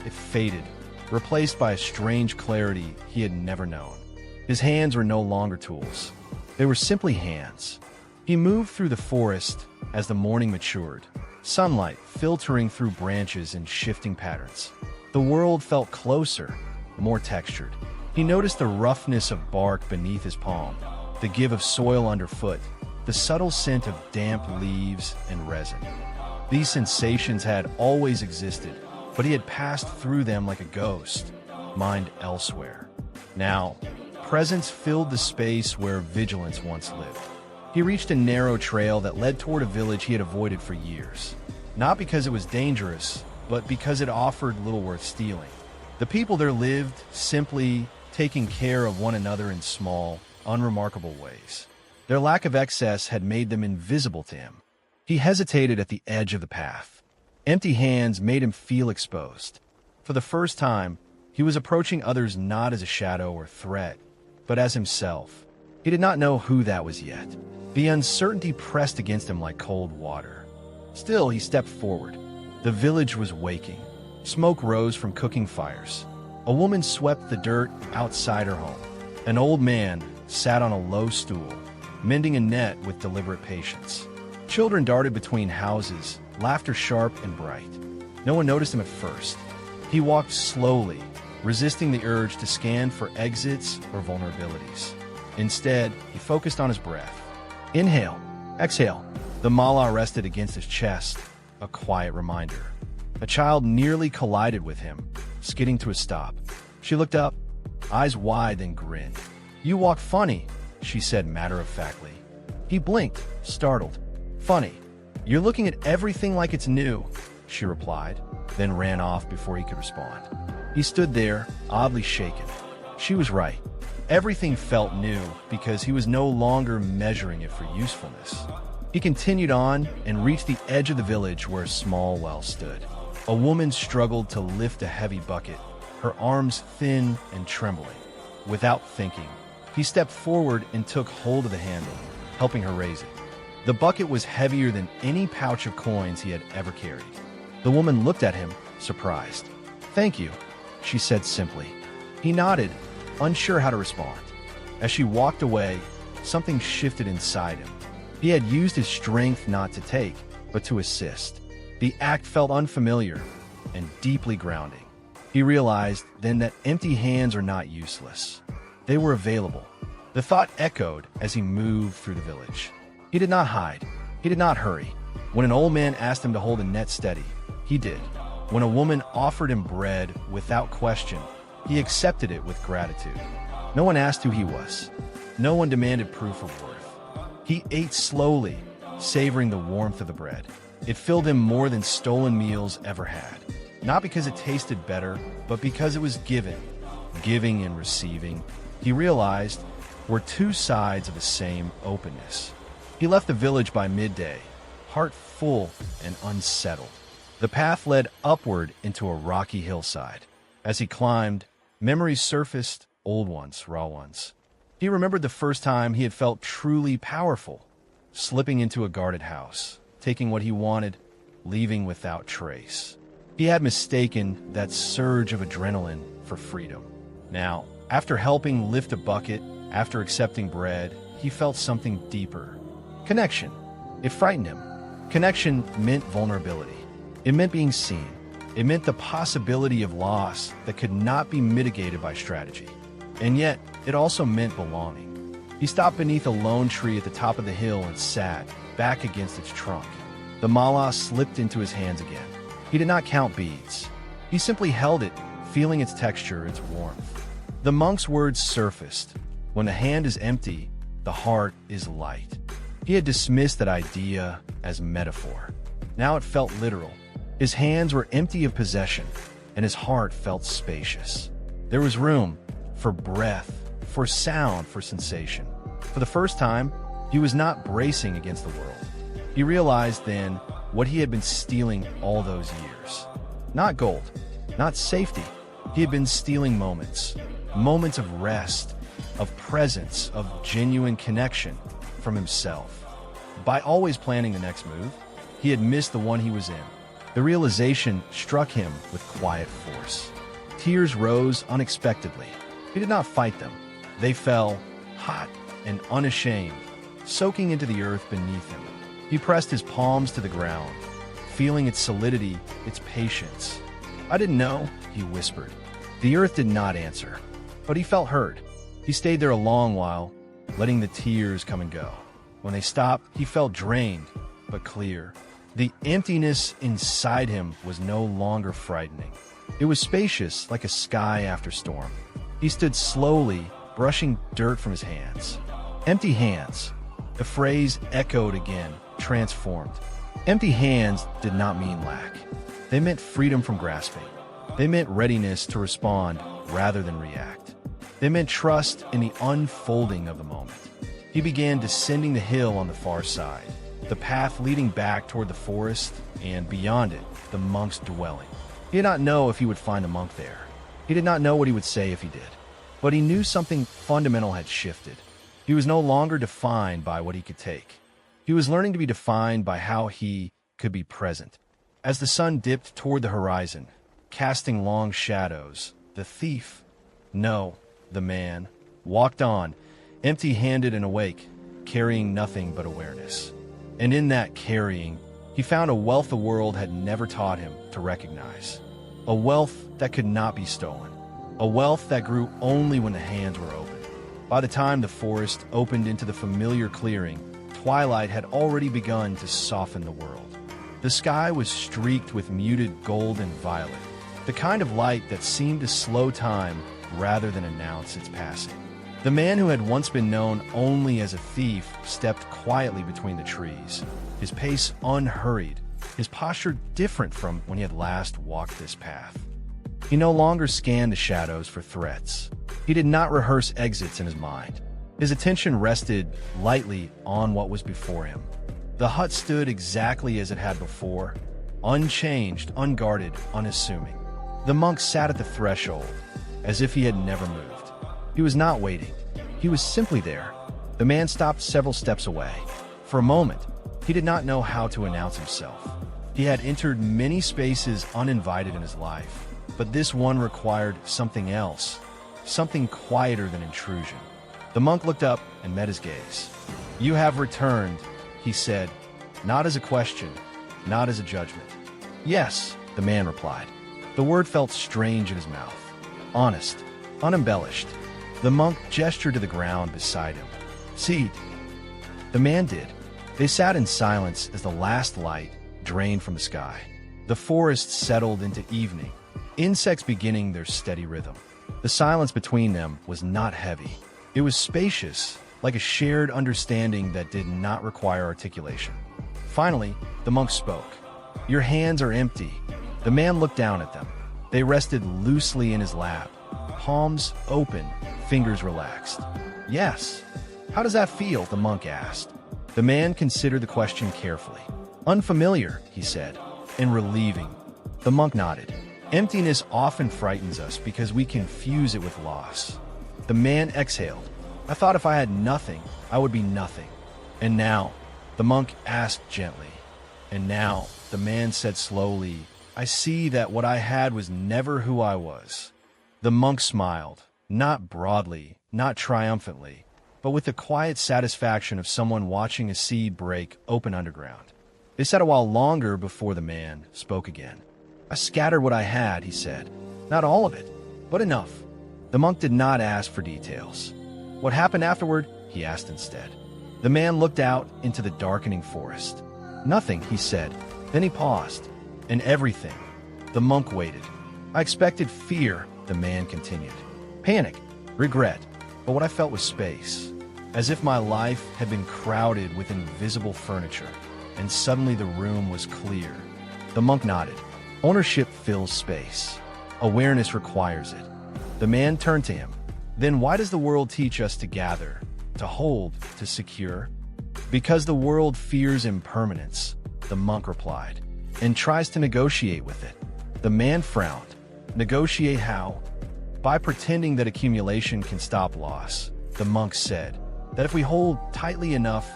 it faded, replaced by a strange clarity he had never known. His hands were no longer tools. They were simply hands. He moved through the forest as the morning matured, sunlight filtering through branches in shifting patterns. The world felt closer, more textured. He noticed the roughness of bark beneath his palm, the give of soil underfoot, the subtle scent of damp leaves and resin. These sensations had always existed, but he had passed through them like a ghost, mind elsewhere. Now, presence filled the space where vigilance once lived. He reached a narrow trail that led toward a village he had avoided for years. Not because it was dangerous, but because it offered little worth stealing. The people there lived simply taking care of one another in small, unremarkable ways. Their lack of excess had made them invisible to him. He hesitated at the edge of the path. Empty hands made him feel exposed. For the first time, he was approaching others not as a shadow or threat, but as himself. He did not know who that was yet. The uncertainty pressed against him like cold water. Still, he stepped forward. The village was waking. Smoke rose from cooking fires. A woman swept the dirt outside her home. An old man sat on a low stool, mending a net with deliberate patience. Children darted between houses, laughter sharp and bright. No one noticed him at first. He walked slowly, resisting the urge to scan for exits or vulnerabilities. Instead, he focused on his breath. Inhale, exhale. The mala rested against his chest, a quiet reminder. A child nearly collided with him, skidding to a stop. She looked up, eyes wide, then grinned. "You walk funny," she said matter-of-factly. He blinked, startled. "Funny. You're looking at everything like it's new," she replied, then ran off before he could respond. He stood there, oddly shaken. She was right. Everything felt new because he was no longer measuring it for usefulness. He continued on and reached the edge of the village where a small well stood. A woman struggled to lift a heavy bucket, her arms thin and trembling. Without thinking, he stepped forward and took hold of the handle, helping her raise it. The bucket was heavier than any pouch of coins he had ever carried. The woman looked at him, surprised. "Thank you," she said simply. He nodded, unsure how to respond. As she walked away, something shifted inside him. He had used his strength not to take, but to assist. The act felt unfamiliar and deeply grounding. He realized then that empty hands are not useless. They were available. The thought echoed as he moved through the village. He did not hide. He did not hurry. When an old man asked him to hold a net steady, he did. When a woman offered him bread without question, he accepted it with gratitude. No one asked who he was. No one demanded proof of worth. He ate slowly, savoring the warmth of the bread. It filled him more than stolen meals ever had. Not because it tasted better, but because it was given. Giving and receiving, he realized, were two sides of the same openness. He left the village by midday, heart full and unsettled. The path led upward into a rocky hillside. As he climbed, memories surfaced, old ones, raw ones. He remembered the first time he had felt truly powerful, slipping into a guarded house, taking what he wanted, leaving without trace. He had mistaken that surge of adrenaline for freedom. Now, after helping lift a bucket, after accepting bread, he felt something deeper. Connection. It frightened him. Connection meant vulnerability. It meant being seen. It meant the possibility of loss that could not be mitigated by strategy. And yet, it also meant belonging. He stopped beneath a lone tree at the top of the hill and sat, back against its trunk. The mala slipped into his hands again. He did not count beads. He simply held it, feeling its texture, its warmth. The monk's words surfaced. When the hand is empty, the heart is light. He had dismissed that idea as metaphor. Now it felt literal. His hands were empty of possession, and his heart felt spacious. There was room for breath, for sound, for sensation. For the first time, he was not bracing against the world. He realized then what he had been stealing all those years. Not gold, not safety. He had been stealing moments. Moments of rest, of presence, of genuine connection from himself. By always planning the next move, he had missed the one he was in. The realization struck him with quiet force. Tears rose unexpectedly. He did not fight them. They fell, hot and unashamed, soaking into the earth beneath him. He pressed his palms to the ground, feeling its solidity, its patience. "I didn't know," he whispered. The earth did not answer, but he felt heard. He stayed there a long while, letting the tears come and go. When they stopped, he felt drained, but clear. The emptiness inside him was no longer frightening. It was spacious, like a sky after storm. He stood slowly, brushing dirt from his hands. Empty hands. The phrase echoed again, transformed. Empty hands did not mean lack. They meant freedom from grasping. They meant readiness to respond rather than react. They meant trust in the unfolding of the moment. He began descending the hill on the far side, the path leading back toward the forest, and beyond it, the monk's dwelling. He did not know if he would find a monk there. He did not know what he would say if he did. But he knew something fundamental had shifted. He was no longer defined by what he could take. He was learning to be defined by how he could be present. As the sun dipped toward the horizon, casting long shadows, the thief, no, the man, walked on, empty-handed and awake, carrying nothing but awareness. And in that carrying, he found a wealth the world had never taught him to recognize. A wealth that could not be stolen. A wealth that grew only when the hands were open. By the time the forest opened into the familiar clearing, twilight had already begun to soften the world. The sky was streaked with muted gold and violet, the kind of light that seemed to slow time rather than announce its passing. The man who had once been known only as a thief stepped quietly between the trees, his pace unhurried, his posture different from when he had last walked this path. He no longer scanned the shadows for threats. He did not rehearse exits in his mind. His attention rested lightly on what was before him. The hut stood exactly as it had before, unchanged, unguarded, unassuming. The monk sat at the threshold, as if he had never moved. He was not waiting. He was simply there. The man stopped several steps away. For a moment, he did not know how to announce himself. He had entered many spaces uninvited in his life, but this one required something else, something quieter than intrusion. The monk looked up and met his gaze. "You have returned," he said, not as a question, not as a judgment. "Yes," the man replied. The word felt strange in his mouth. Honest, unembellished. The monk gestured to the ground beside him. "Seat." The man did. They sat in silence as the last light drained from the sky. The forest settled into evening, insects beginning their steady rhythm. The silence between them was not heavy. It was spacious, like a shared understanding that did not require articulation. Finally, the monk spoke. "Your hands are empty." The man looked down at them. They rested loosely in his lap, palms open, fingers relaxed. "Yes." "How does that feel?" the monk asked. The man considered the question carefully. "Unfamiliar," he said, "and relieving." The monk nodded. "Emptiness often frightens us because we confuse it with loss." The man exhaled. "I thought if I had nothing, I would be nothing. And now?" the monk asked gently. "And now," the man said slowly, "I see that what I had was never who I was." The monk smiled, not broadly, not triumphantly, but with the quiet satisfaction of someone watching a seed break open underground. They sat a while longer before the man spoke again. "I scattered what I had," he said. "Not all of it, but enough." The monk did not ask for details. "What happened afterward?" he asked instead. The man looked out into the darkening forest. "Nothing," he said. Then he paused. "And everything." The monk waited. "I expected fear," the man continued. "Panic, regret, but what I felt was space. As if my life had been crowded with invisible furniture, and suddenly the room was clear." The monk nodded. "Ownership fills space. Awareness requires it." The man turned to him. "Then why does the world teach us to gather, to hold, to secure?" "Because the world fears impermanence," the monk replied, "and tries to negotiate with it." The man frowned. "Negotiate how?" "By pretending that accumulation can stop loss," the monk said. "That if we hold tightly enough,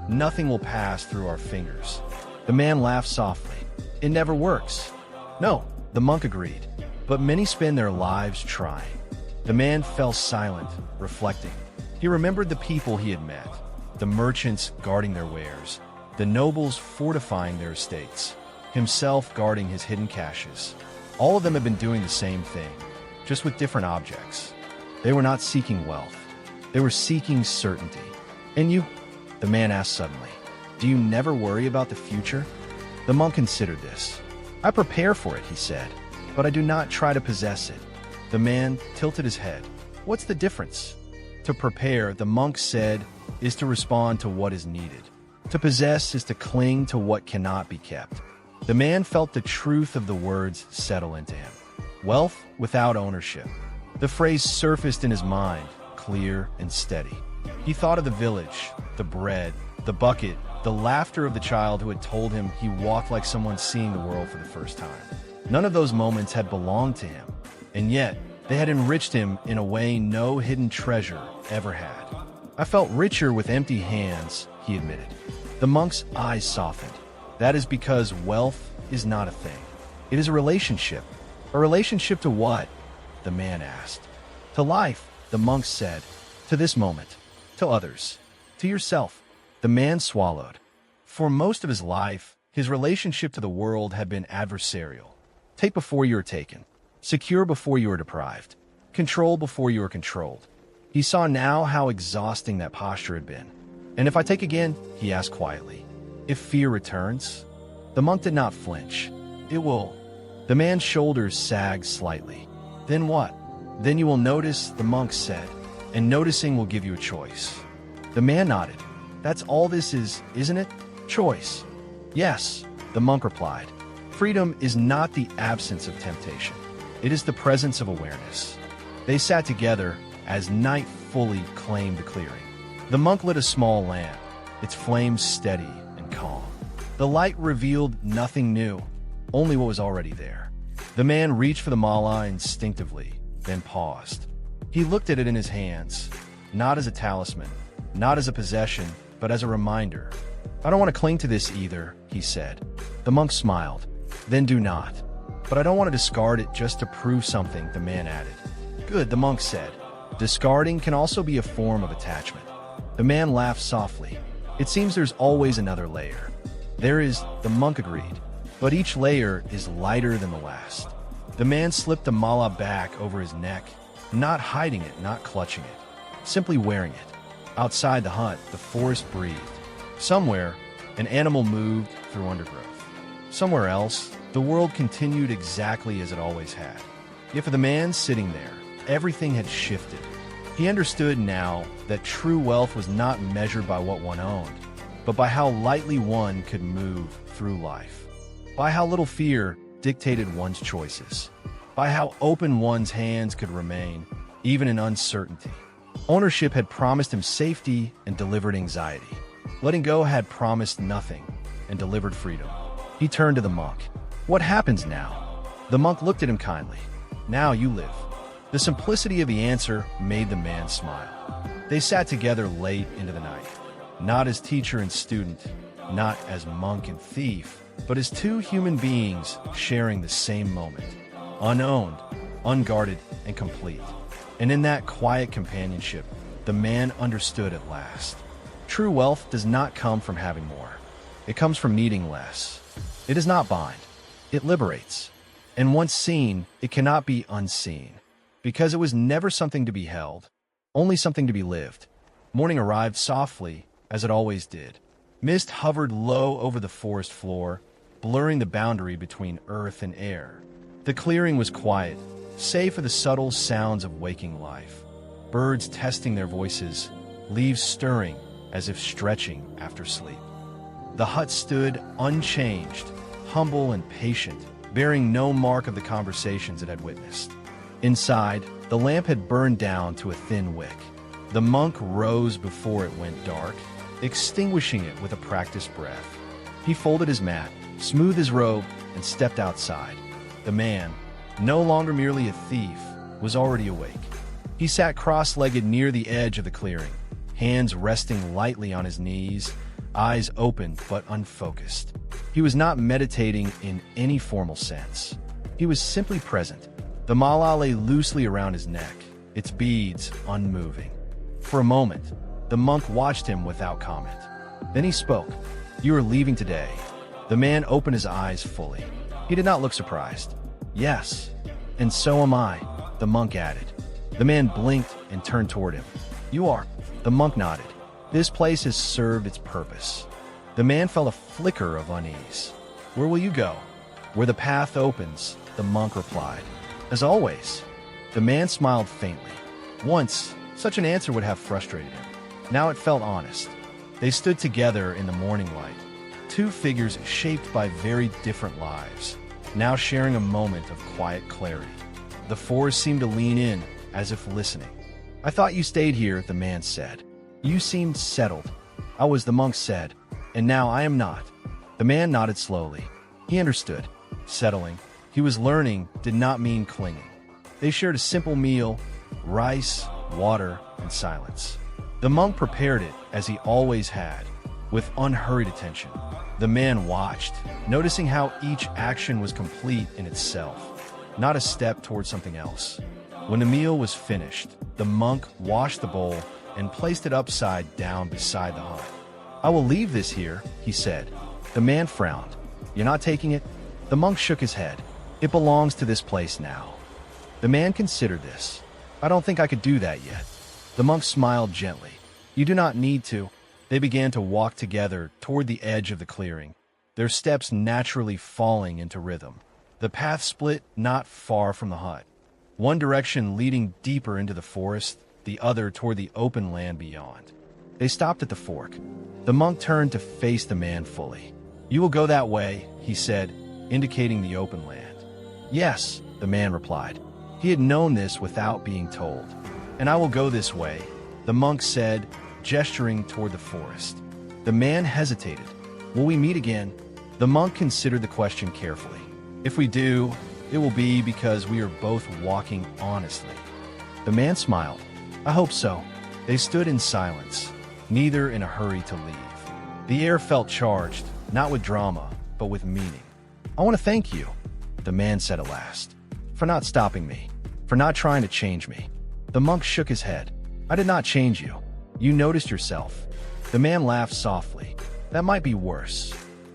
nothing will pass through our fingers." The man laughed softly. "It never works." "No," the monk agreed, "but many spend their lives trying." The man fell silent, reflecting. He remembered the people he had met, the merchants guarding their wares, the nobles fortifying their estates, himself guarding his hidden caches. All of them had been doing the same thing, just with different objects. They were not seeking wealth. They were seeking certainty. "And you?" the man asked suddenly. "Do you never worry about the future?" The monk considered this. "I prepare for it," he said, "but I do not try to possess it." The man tilted his head. "What's the difference?" To prepare, the monk said, is to respond to what is needed. To possess is to cling to what cannot be kept. The man felt the truth of the words settle into him. Wealth without ownership. The phrase surfaced in his mind, clear and steady. He thought of the village, the bread, the bucket, the laughter of the child who had told him he walked like someone seeing the world for the first time. None of those moments had belonged to him, and yet they had enriched him in a way no hidden treasure ever had. "I felt richer with empty hands," he admitted. The monk's eyes softened. "That is because wealth is not a thing. It is a relationship." "A relationship to what?" the man asked. "To life," the monk said. "To this moment. To others. To yourself." The man swallowed. For most of his life, his relationship to the world had been adversarial. Take before you are taken. Secure before you are deprived. Control before you are controlled. He saw now how exhausting that posture had been. "And if I take again?" he asked quietly. "If fear returns?" The monk did not flinch. "It will." The man's shoulders sagged slightly. "Then what?" "Then you will notice," the monk said, "and noticing will give you a choice." The man nodded. "That's all this is, isn't it? Choice." "Yes," the monk replied. "Freedom is not the absence of temptation. It is the presence of awareness. They sat together as night fully claimed the clearing. The monk lit a small lamp, its flames steady and calm. The light revealed nothing new, only what was already there. The man reached for the mala instinctively, then paused. He looked at it in his hands, not as a talisman, not as a possession, but as a reminder. "I don't want to cling to this either," he said. The monk smiled. "Then do not." "But I don't want to discard it just to prove something," the man added. "Good," the monk said. "Discarding can also be a form of attachment." The man laughed softly. "It seems there's always another layer." "There is," the monk agreed, "but each layer is lighter than the last." The man slipped the mala back over his neck, not hiding it, not clutching it, simply wearing it. Outside the hut, the forest breathed. Somewhere, an animal moved through undergrowth. Somewhere else, the world continued exactly as it always had. Yet for the man sitting there, everything had shifted. He understood now that true wealth was not measured by what one owned, but by how lightly one could move through life, by how little fear dictated one's choices, by how open one's hands could remain, even in uncertainty. Ownership had promised him safety and delivered anxiety. Letting go had promised nothing and delivered freedom. He turned to the monk. "What happens now?" The monk looked at him kindly. "Now you live." The simplicity of the answer made the man smile. They sat together late into the night, not as teacher and student, not as monk and thief, but as two human beings sharing the same moment, unowned, unguarded, and complete. And in that quiet companionship, the man understood at last. True wealth does not come from having more. It comes from needing less. It does not bind. It liberates. And once seen, it cannot be unseen, because it was never something to be held, only something to be lived. Morning arrived softly, as it always did. Mist hovered low over the forest floor, blurring the boundary between earth and air. The clearing was quiet, save for the subtle sounds of waking life. Birds testing their voices, leaves stirring as if stretching after sleep. The hut stood unchanged, humble and patient, bearing no mark of the conversations it had witnessed. Inside, the lamp had burned down to a thin wick. The monk rose before it went dark, extinguishing it with a practiced breath. He folded his mat, smoothed his robe, and stepped outside. The man, no longer merely a thief, was already awake. He sat cross-legged near the edge of the clearing, hands resting lightly on his knees, eyes open but unfocused. He was not meditating in any formal sense. He was simply present. The mala lay loosely around his neck, its beads unmoving. For a moment, the monk watched him without comment. Then he spoke. "You are leaving today." The man opened his eyes fully. He did not look surprised. "Yes, and so am I," the monk added. The man blinked and turned toward him. "You are?" The monk nodded. "This place has served its purpose." The man felt a flicker of unease. "Where will you go?" "Where the path opens," the monk replied. "As always." The man smiled faintly. Once, such an answer would have frustrated him. Now it felt honest. They stood together in the morning light, two figures shaped by very different lives, now sharing a moment of quiet clarity. The forest seemed to lean in, as if listening. "I thought you stayed here," the man said. "You seemed settled." "I was," the monk said, "and now I am not." The man nodded slowly. He understood. Settling, he was learning, did not mean clinging. They shared a simple meal, rice, water, and silence. The monk prepared it, as he always had, with unhurried attention. The man watched, noticing how each action was complete in itself, not a step towards something else. When the meal was finished, the monk washed the bowl and placed it upside down beside the hut. "I will leave this here," he said. The man frowned. "You're not taking it?" The monk shook his head. "It belongs to this place now." The man considered this. "I don't think I could do that yet." The monk smiled gently. "You do not need to." They began to walk together toward the edge of the clearing, their steps naturally falling into rhythm. The path split not far from the hut, one direction leading deeper into the forest, the other toward the open land beyond. They stopped at the fork. The monk turned to face the man fully. "You will go that way," he said, indicating the open land. "Yes," the man replied. He had known this without being told. And I will go this way, the monk said, gesturing toward the forest. The man hesitated. Will we meet again? The monk considered the question carefully. If we do, it will be because we are both walking honestly. The man smiled. I hope so. They stood in silence, neither in a hurry to leave. The air felt charged, not with drama, but with meaning. I want to thank you, the man said at last, for not stopping me, for not trying to change me. The monk shook his head. I did not change you. You noticed yourself. The man laughed softly. That might be worse.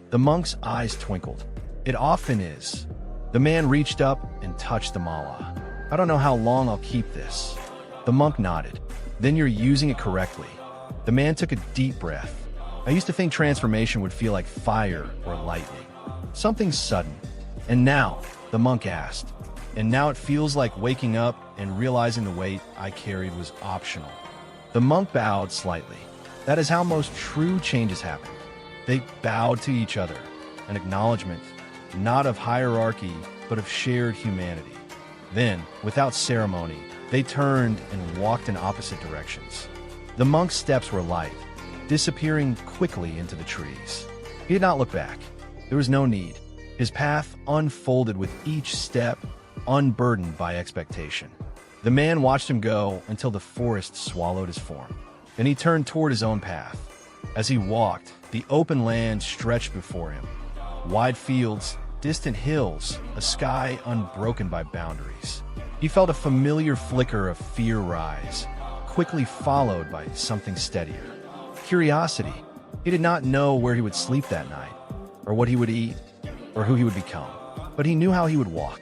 The monk's eyes twinkled. It often is. The man reached up and touched the mala. I don't know how long I'll keep this. The monk nodded. Then you're using it correctly. The man took a deep breath. I used to think transformation would feel like fire or lightning. Something sudden. And now, the monk asked. And now it feels like waking up and realizing the weight I carried was optional. The monk bowed slightly. That is how most true changes happen. They bowed to each other, an acknowledgement, not of hierarchy, but of shared humanity. Then, without ceremony, they turned and walked in opposite directions. The monk's steps were light, disappearing quickly into the trees. He did not look back. There was no need. His path unfolded with each step, unburdened by expectation. The man watched him go until the forest swallowed his form. Then he turned toward his own path. As he walked, the open land stretched before him. Wide fields, distant hills, a sky unbroken by boundaries. He felt a familiar flicker of fear rise, quickly followed by something steadier. Curiosity. He did not know where he would sleep that night, or what he would eat, or who he would become. But he knew how he would walk.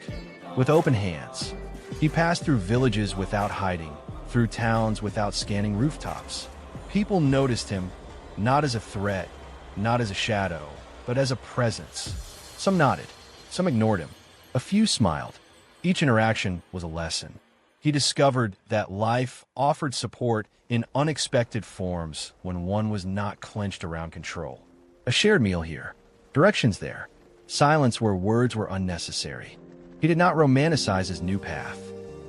With open hands. He passed through villages without hiding, through towns without scanning rooftops. People noticed him, not as a threat, not as a shadow, but as a presence. Some nodded, some ignored him. A few smiled. Each interaction was a lesson. He discovered that life offered support in unexpected forms when one was not clenched around control. A shared meal here, directions there, silence where words were unnecessary. He did not romanticize his new path.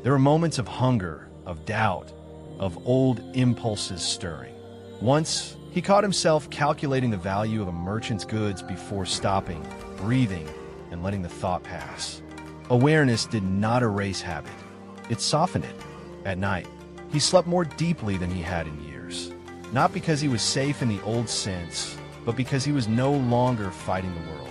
There were moments of hunger, of doubt, of old impulses stirring. Once, he caught himself calculating the value of a merchant's goods before stopping, breathing, and letting the thought pass. Awareness did not erase habit. It softened it. At night, he slept more deeply than he had in years. Not because he was safe in the old sense, but because he was no longer fighting the world.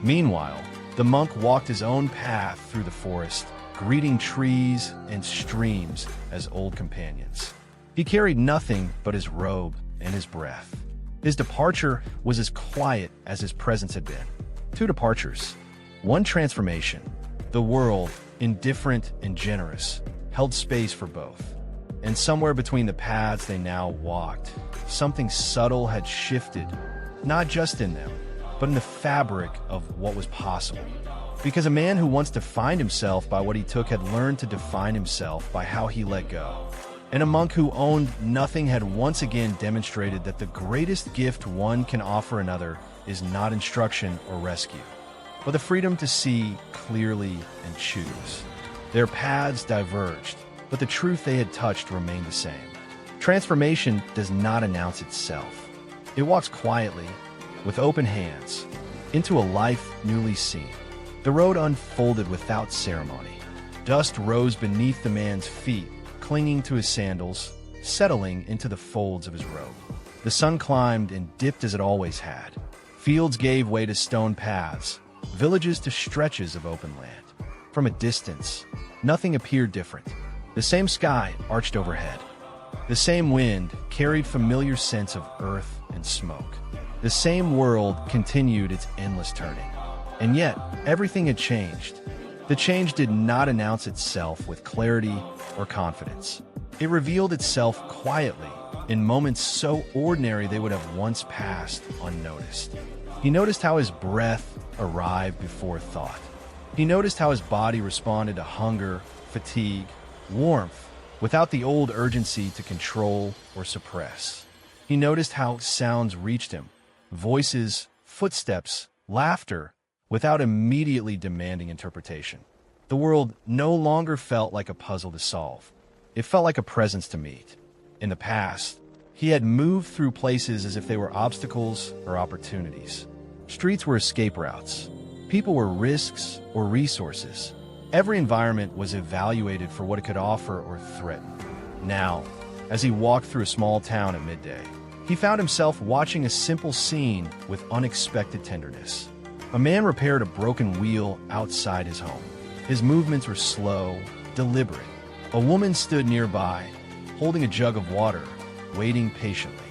Meanwhile, the monk walked his own path through the forest, greeting trees and streams as old companions. He carried nothing but his robe and his breath. His departure was as quiet as his presence had been. Two departures, one transformation. The world, indifferent and generous, held space for both. And somewhere between the paths they now walked, something subtle had shifted, not just in them, but in the fabric of what was possible. Because a man who once defined himself by what he took had learned to define himself by how he let go. And a monk who owned nothing had once again demonstrated that the greatest gift one can offer another is not instruction or rescue, but the freedom to see clearly and choose. Their paths diverged, but the truth they had touched remained the same. Transformation does not announce itself. It walks quietly, with open hands, into a life newly seen. The road unfolded without ceremony. Dust rose beneath the man's feet, clinging to his sandals, settling into the folds of his robe. The sun climbed and dipped as it always had. Fields gave way to stone paths, villages to stretches of open land. From a distance, nothing appeared different. The same sky arched overhead. The same wind carried familiar scents of earth and smoke. The same world continued its endless turning. And yet, everything had changed. The change did not announce itself with clarity or confidence. It revealed itself quietly, in moments so ordinary they would have once passed unnoticed. He noticed how his breath arrived before thought. He noticed how his body responded to hunger, fatigue, warmth, without the old urgency to control or suppress. He noticed how sounds reached him, voices, footsteps, laughter, without immediately demanding interpretation. The world no longer felt like a puzzle to solve. It felt like a presence to meet. In the past, he had moved through places as if they were obstacles or opportunities. Streets were escape routes. People were risks or resources. Every environment was evaluated for what it could offer or threaten. Now, as he walked through a small town at midday, he found himself watching a simple scene with unexpected tenderness. A man repaired a broken wheel outside his home. His movements were slow, deliberate. A woman stood nearby, holding a jug of water, waiting patiently.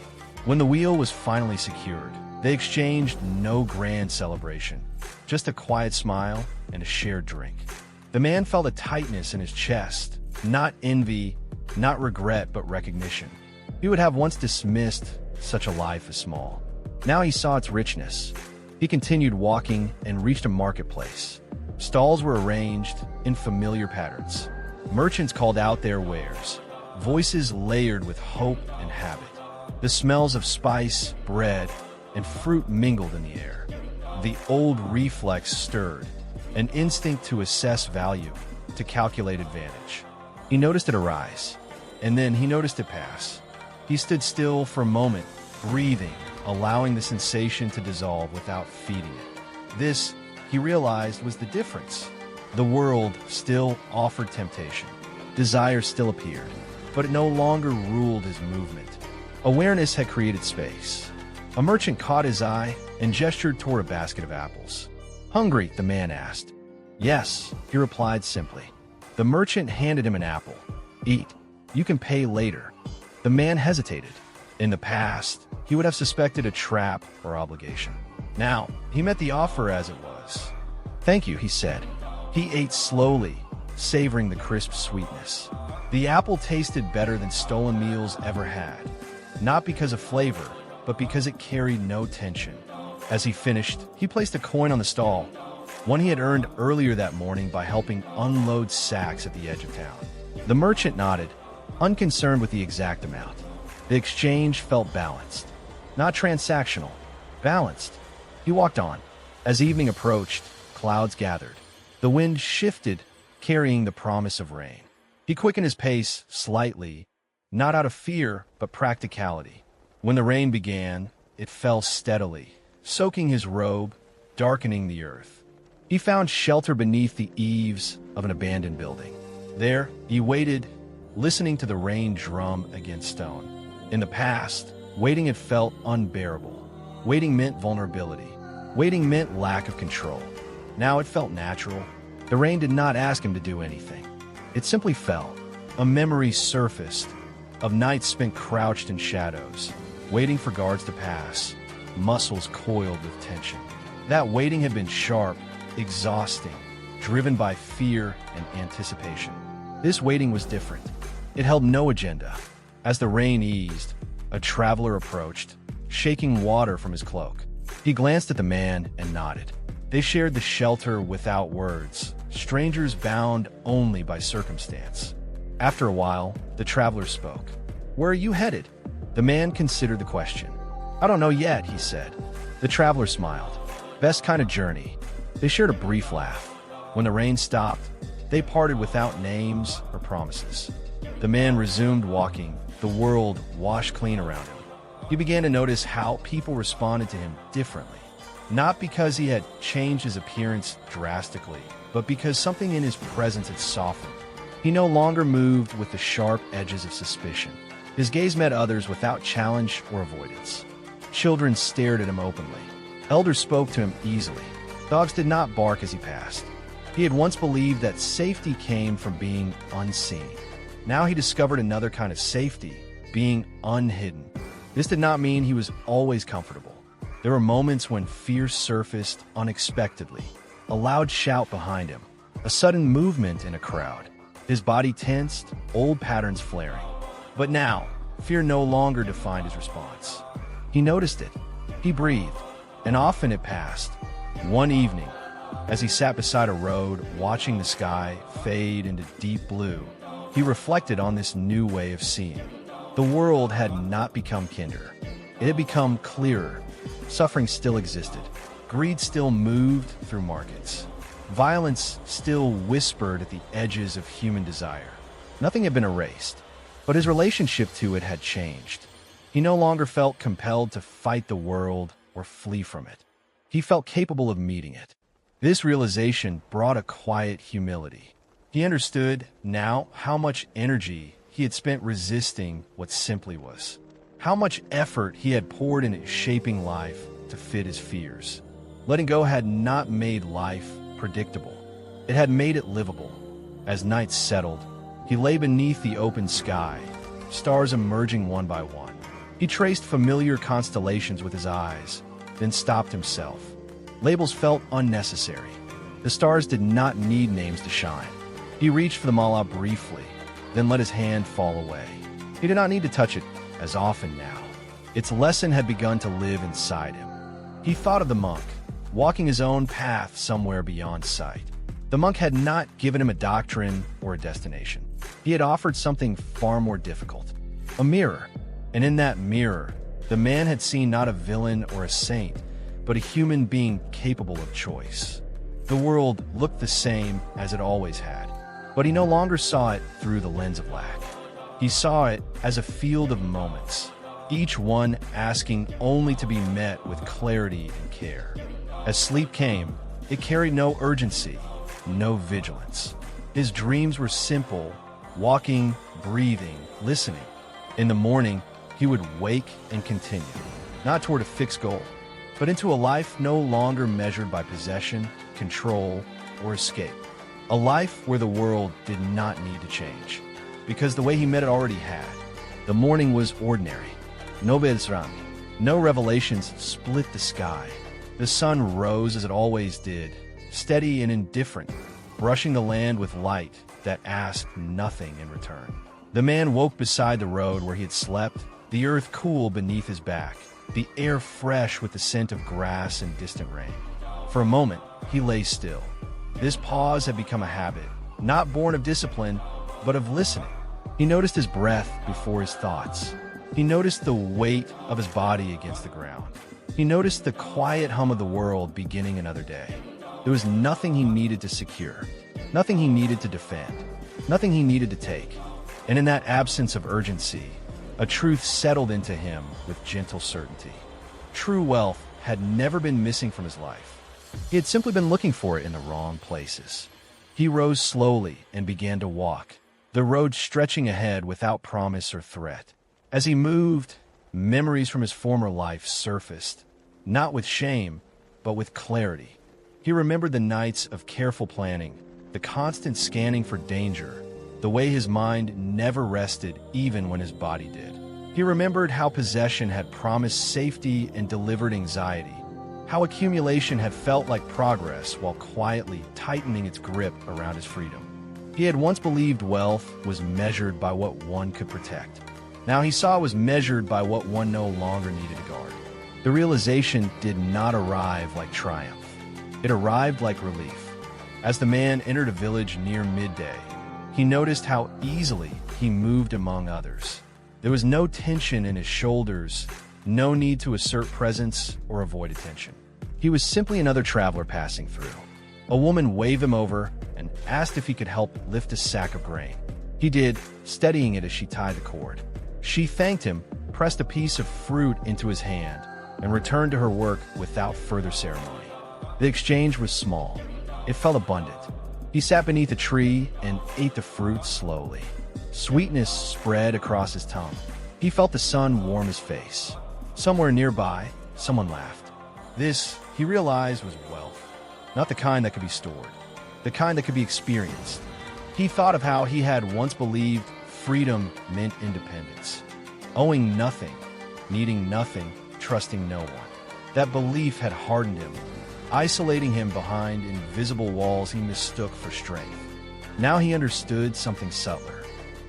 When the wheel was finally secured, they exchanged no grand celebration, just a quiet smile and a shared drink. The man felt a tightness in his chest, not envy, not regret, but recognition. He would have once dismissed such a life as small. Now he saw its richness. He continued walking and reached a marketplace. Stalls were arranged in familiar patterns. Merchants called out their wares, voices layered with hope and habit. The smells of spice, bread, and fruit mingled in the air. The old reflex stirred, an instinct to assess value, to calculate advantage. He noticed it arise, and then he noticed it pass. He stood still for a moment, breathing, allowing the sensation to dissolve without feeding it. This, he realized, was the difference. The world still offered temptation. Desire still appeared, but it no longer ruled his movement. Awareness had created space. A merchant caught his eye and gestured toward a basket of apples. "Hungry?" the man asked. "Yes," he replied simply. The merchant handed him an apple. "Eat. You can pay later." The man hesitated. In the past, he would have suspected a trap or obligation. Now, he met the offer as it was. "Thank you," he said. He ate slowly, savoring the crisp sweetness. The apple tasted better than stolen meals ever had, not because of flavor, but because it carried no tension. As he finished, he placed a coin on the stall, one he had earned earlier that morning by helping unload sacks at the edge of town. The merchant nodded, unconcerned with the exact amount. The exchange felt balanced, not transactional, balanced. He walked on. As evening approached, clouds gathered. The wind shifted, carrying the promise of rain. He quickened his pace slightly, not out of fear, but practicality. When the rain began, it fell steadily, soaking his robe, darkening the earth. He found shelter beneath the eaves of an abandoned building. There, he waited, listening to the rain drum against stone. In the past, waiting had felt unbearable. Waiting meant vulnerability. Waiting meant lack of control. Now it felt natural. The rain did not ask him to do anything. It simply fell. A memory surfaced of nights spent crouched in shadows, waiting for guards to pass, muscles coiled with tension. That waiting had been sharp, exhausting, driven by fear and anticipation. This waiting was different. It held no agenda. As the rain eased, a traveler approached, shaking water from his cloak. He glanced at the man and nodded. They shared the shelter without words, strangers bound only by circumstance. After a while, the traveler spoke. "Where are you headed?" The man considered the question. "I don't know yet," he said. The traveler smiled. "Best kind of journey." They shared a brief laugh. When the rain stopped, they parted without names or promises. The man resumed walking, the world washed clean around him. He began to notice how people responded to him differently. Not because he had changed his appearance drastically, but because something in his presence had softened. He no longer moved with the sharp edges of suspicion. His gaze met others without challenge or avoidance. Children stared at him openly. Elders spoke to him easily. Dogs did not bark as he passed. He had once believed that safety came from being unseen. Now he discovered another kind of safety, being unhidden. This did not mean he was always comfortable. There were moments when fear surfaced unexpectedly. A loud shout behind him, a sudden movement in a crowd. His body tensed, old patterns flaring. But now, fear no longer defined his response. He noticed it. He breathed, and often it passed. One evening, as he sat beside a road, watching the sky fade into deep blue, he reflected on this new way of seeing. The world had not become kinder. It had become clearer. Suffering still existed. Greed still moved through markets. Violence still whispered at the edges of human desire. Nothing had been erased, but his relationship to it had changed. He no longer felt compelled to fight the world or flee from it. He felt capable of meeting it. This realization brought a quiet humility. He understood now how much energy he had spent resisting what simply was, how much effort he had poured into shaping life to fit his fears. Letting go had not made life predictable. It had made it livable. As nights settled, he lay beneath the open sky, stars emerging one by one. He traced familiar constellations with his eyes, then stopped himself. Labels felt unnecessary. The stars did not need names to shine. He reached for the mala briefly, then let his hand fall away. He did not need to touch it as often now. Its lesson had begun to live inside him. He thought of the monk, walking his own path somewhere beyond sight. The monk had not given him a doctrine or a destination. He had offered something far more difficult, a mirror. And in that mirror, the man had seen not a villain or a saint, but a human being capable of choice. The world looked the same as it always had, but he no longer saw it through the lens of lack. He saw it as a field of moments, each one asking only to be met with clarity and care. As sleep came, it carried no urgency, no vigilance. His dreams were simple, walking, breathing, listening. In the morning, he would wake and continue, not toward a fixed goal, but into a life no longer measured by possession, control, or escape. A life where the world did not need to change, because the way he met it already had. The morning was ordinary. No Bezran, no revelations split the sky. The sun rose as it always did, steady and indifferent, brushing the land with light that asked nothing in return. The man woke beside the road where he had slept, the earth cool beneath his back, the air fresh with the scent of grass and distant rain. For a moment, he lay still. This pause had become a habit, not born of discipline, but of listening. He noticed his breath before his thoughts. He noticed the weight of his body against the ground. He noticed the quiet hum of the world beginning another day. There was nothing he needed to secure, nothing he needed to defend, nothing he needed to take. And in that absence of urgency, a truth settled into him with gentle certainty. True wealth had never been missing from his life. He had simply been looking for it in the wrong places. He rose slowly and began to walk, the road stretching ahead without promise or threat. As he moved, memories from his former life surfaced, not with shame, but with clarity. He remembered the nights of careful planning, the constant scanning for danger, the way his mind never rested even when his body did. He remembered how possession had promised safety and delivered anxiety, how accumulation had felt like progress while quietly tightening its grip around his freedom. He had once believed wealth was measured by what one could protect. Now he saw it was measured by what one no longer needed to guard. The realization did not arrive like triumph. It arrived like relief. As the man entered a village near midday, he noticed how easily he moved among others. There was no tension in his shoulders, no need to assert presence or avoid attention. He was simply another traveler passing through. A woman waved him over and asked if he could help lift a sack of grain. He did, steadying it as she tied the cord. She thanked him, pressed a piece of fruit into his hand, and returned to her work without further ceremony. The exchange was small. It felt abundant. He sat beneath a tree and ate the fruit slowly. Sweetness spread across his tongue. He felt the sun warm his face. Somewhere nearby, someone laughed. This, he realized, was wealth. Not the kind that could be stored. The kind that could be experienced. He thought of how he had once believed freedom meant independence. Owing nothing, needing nothing, trusting no one. That belief had hardened him, isolating him behind invisible walls he mistook for strength. Now he understood something subtler.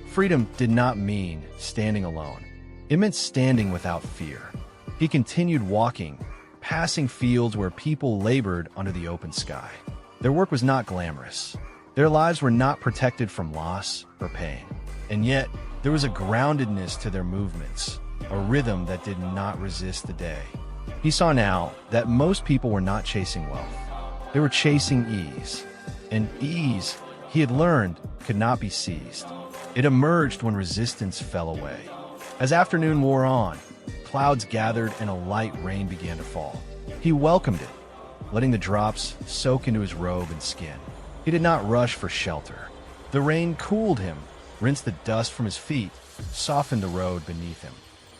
Freedom did not mean standing alone. It meant standing without fear. He continued walking, passing fields where people labored under the open sky. Their work was not glamorous. Their lives were not protected from loss or pain. And yet, there was a groundedness to their movements, a rhythm that did not resist the day. He saw now that most people were not chasing wealth. They were chasing ease. and ease he had learned could not be seized. It emerged when resistance fell away. As afternoon wore on, clouds gathered and a light rain began to fall. He welcomed it, letting the drops soak into his robe and skin. He did not rush for shelter. The rain cooled him, rinsed the dust from his feet, softened the road beneath him.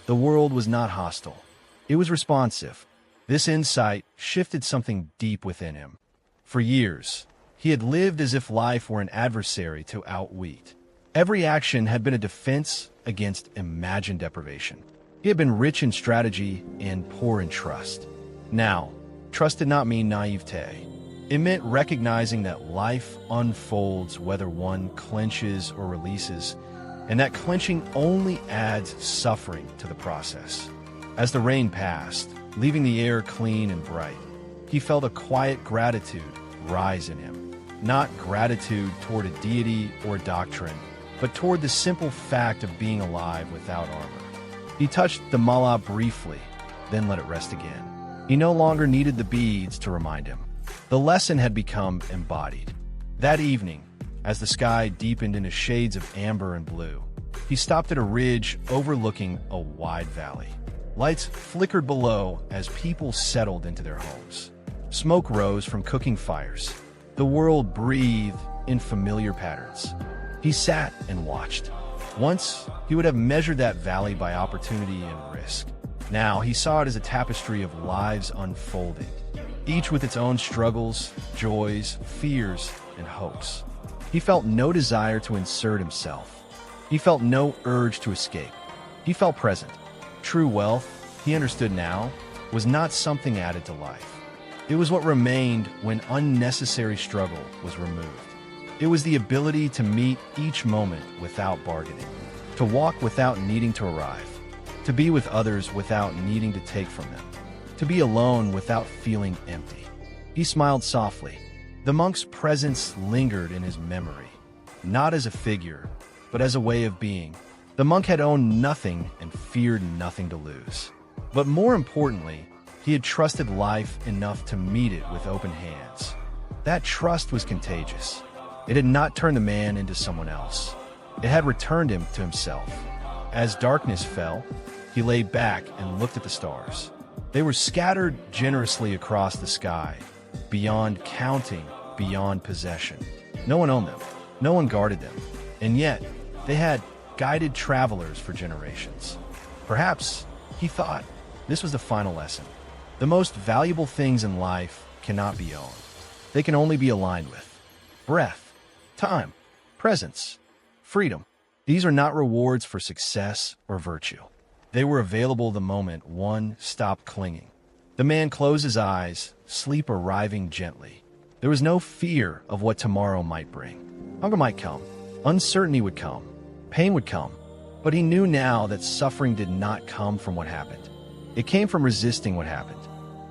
The world was not hostile. It was responsive. This insight shifted something deep within him. For years, he had lived as if life were an adversary to outwit. Every action had been a defense against imagined deprivation. He had been rich in strategy and poor in trust. Now, trust did not mean naivete. It meant recognizing that life unfolds whether one clenches or releases, and that clenching only adds suffering to the process. As the rain passed, leaving the air clean and bright, he felt a quiet gratitude rise in him. Not gratitude toward a deity or doctrine, but toward the simple fact of being alive without armor. He touched the mala briefly, then let it rest again. He no longer needed the beads to remind him. The lesson had become embodied. That evening, as the sky deepened into shades of amber and blue, he stopped at a ridge overlooking a wide valley. Lights flickered below as people settled into their homes. Smoke rose from cooking fires. The world breathed in familiar patterns. He sat and watched. Once, he would have measured that valley by opportunity and risk. Now, he saw it as a tapestry of lives unfolding, each with its own struggles, joys, fears, and hopes. He felt no desire to insert himself. He felt no urge to escape. He felt present. True wealth, he understood now, was not something added to life. It was what remained when unnecessary struggle was removed. It was the ability to meet each moment without bargaining, to walk without needing to arrive, to be with others without needing to take from them, to be alone without feeling empty. He smiled softly. The monk's presence lingered in his memory, not as a figure, but as a way of being. The monk had owned nothing and feared nothing to lose. But more importantly, he had trusted life enough to meet it with open hands. That trust was contagious. It had not turned the man into someone else. It had returned him to himself. As darkness fell, he lay back and looked at the stars. They were scattered generously across the sky, beyond counting, beyond possession. No one owned them. No one guarded them. And yet, they had guided travelers for generations. Perhaps, he thought, this was the final lesson. The most valuable things in life cannot be owned. They can only be aligned with breath, time, presence, freedom. These are not rewards for success or virtue. They were available the moment one stopped clinging. The man closed his eyes, sleep arriving gently. There was no fear of what tomorrow might bring. Hunger might come, uncertainty would come, pain would come, but he knew now that suffering did not come from what happened. It came from resisting what happened,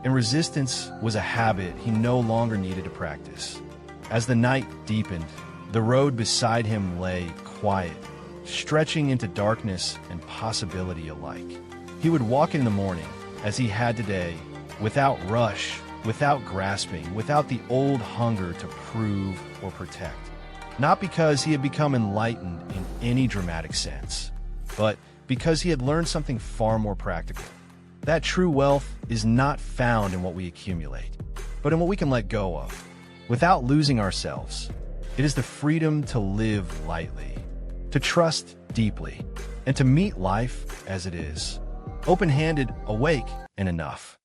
and resistance was a habit he no longer needed to practice. As the night deepened, the road beside him lay quiet, stretching into darkness and possibility alike. He would walk in the morning, as he had today, without rush, without grasping, without the old hunger to prove or protect. Not because he had become enlightened in any dramatic sense, but because he had learned something far more practical. That true wealth is not found in what we accumulate, but in what we can let go of, without losing ourselves. It is the freedom to live lightly, to trust deeply, and to meet life as it is, open-handed, awake, and enough.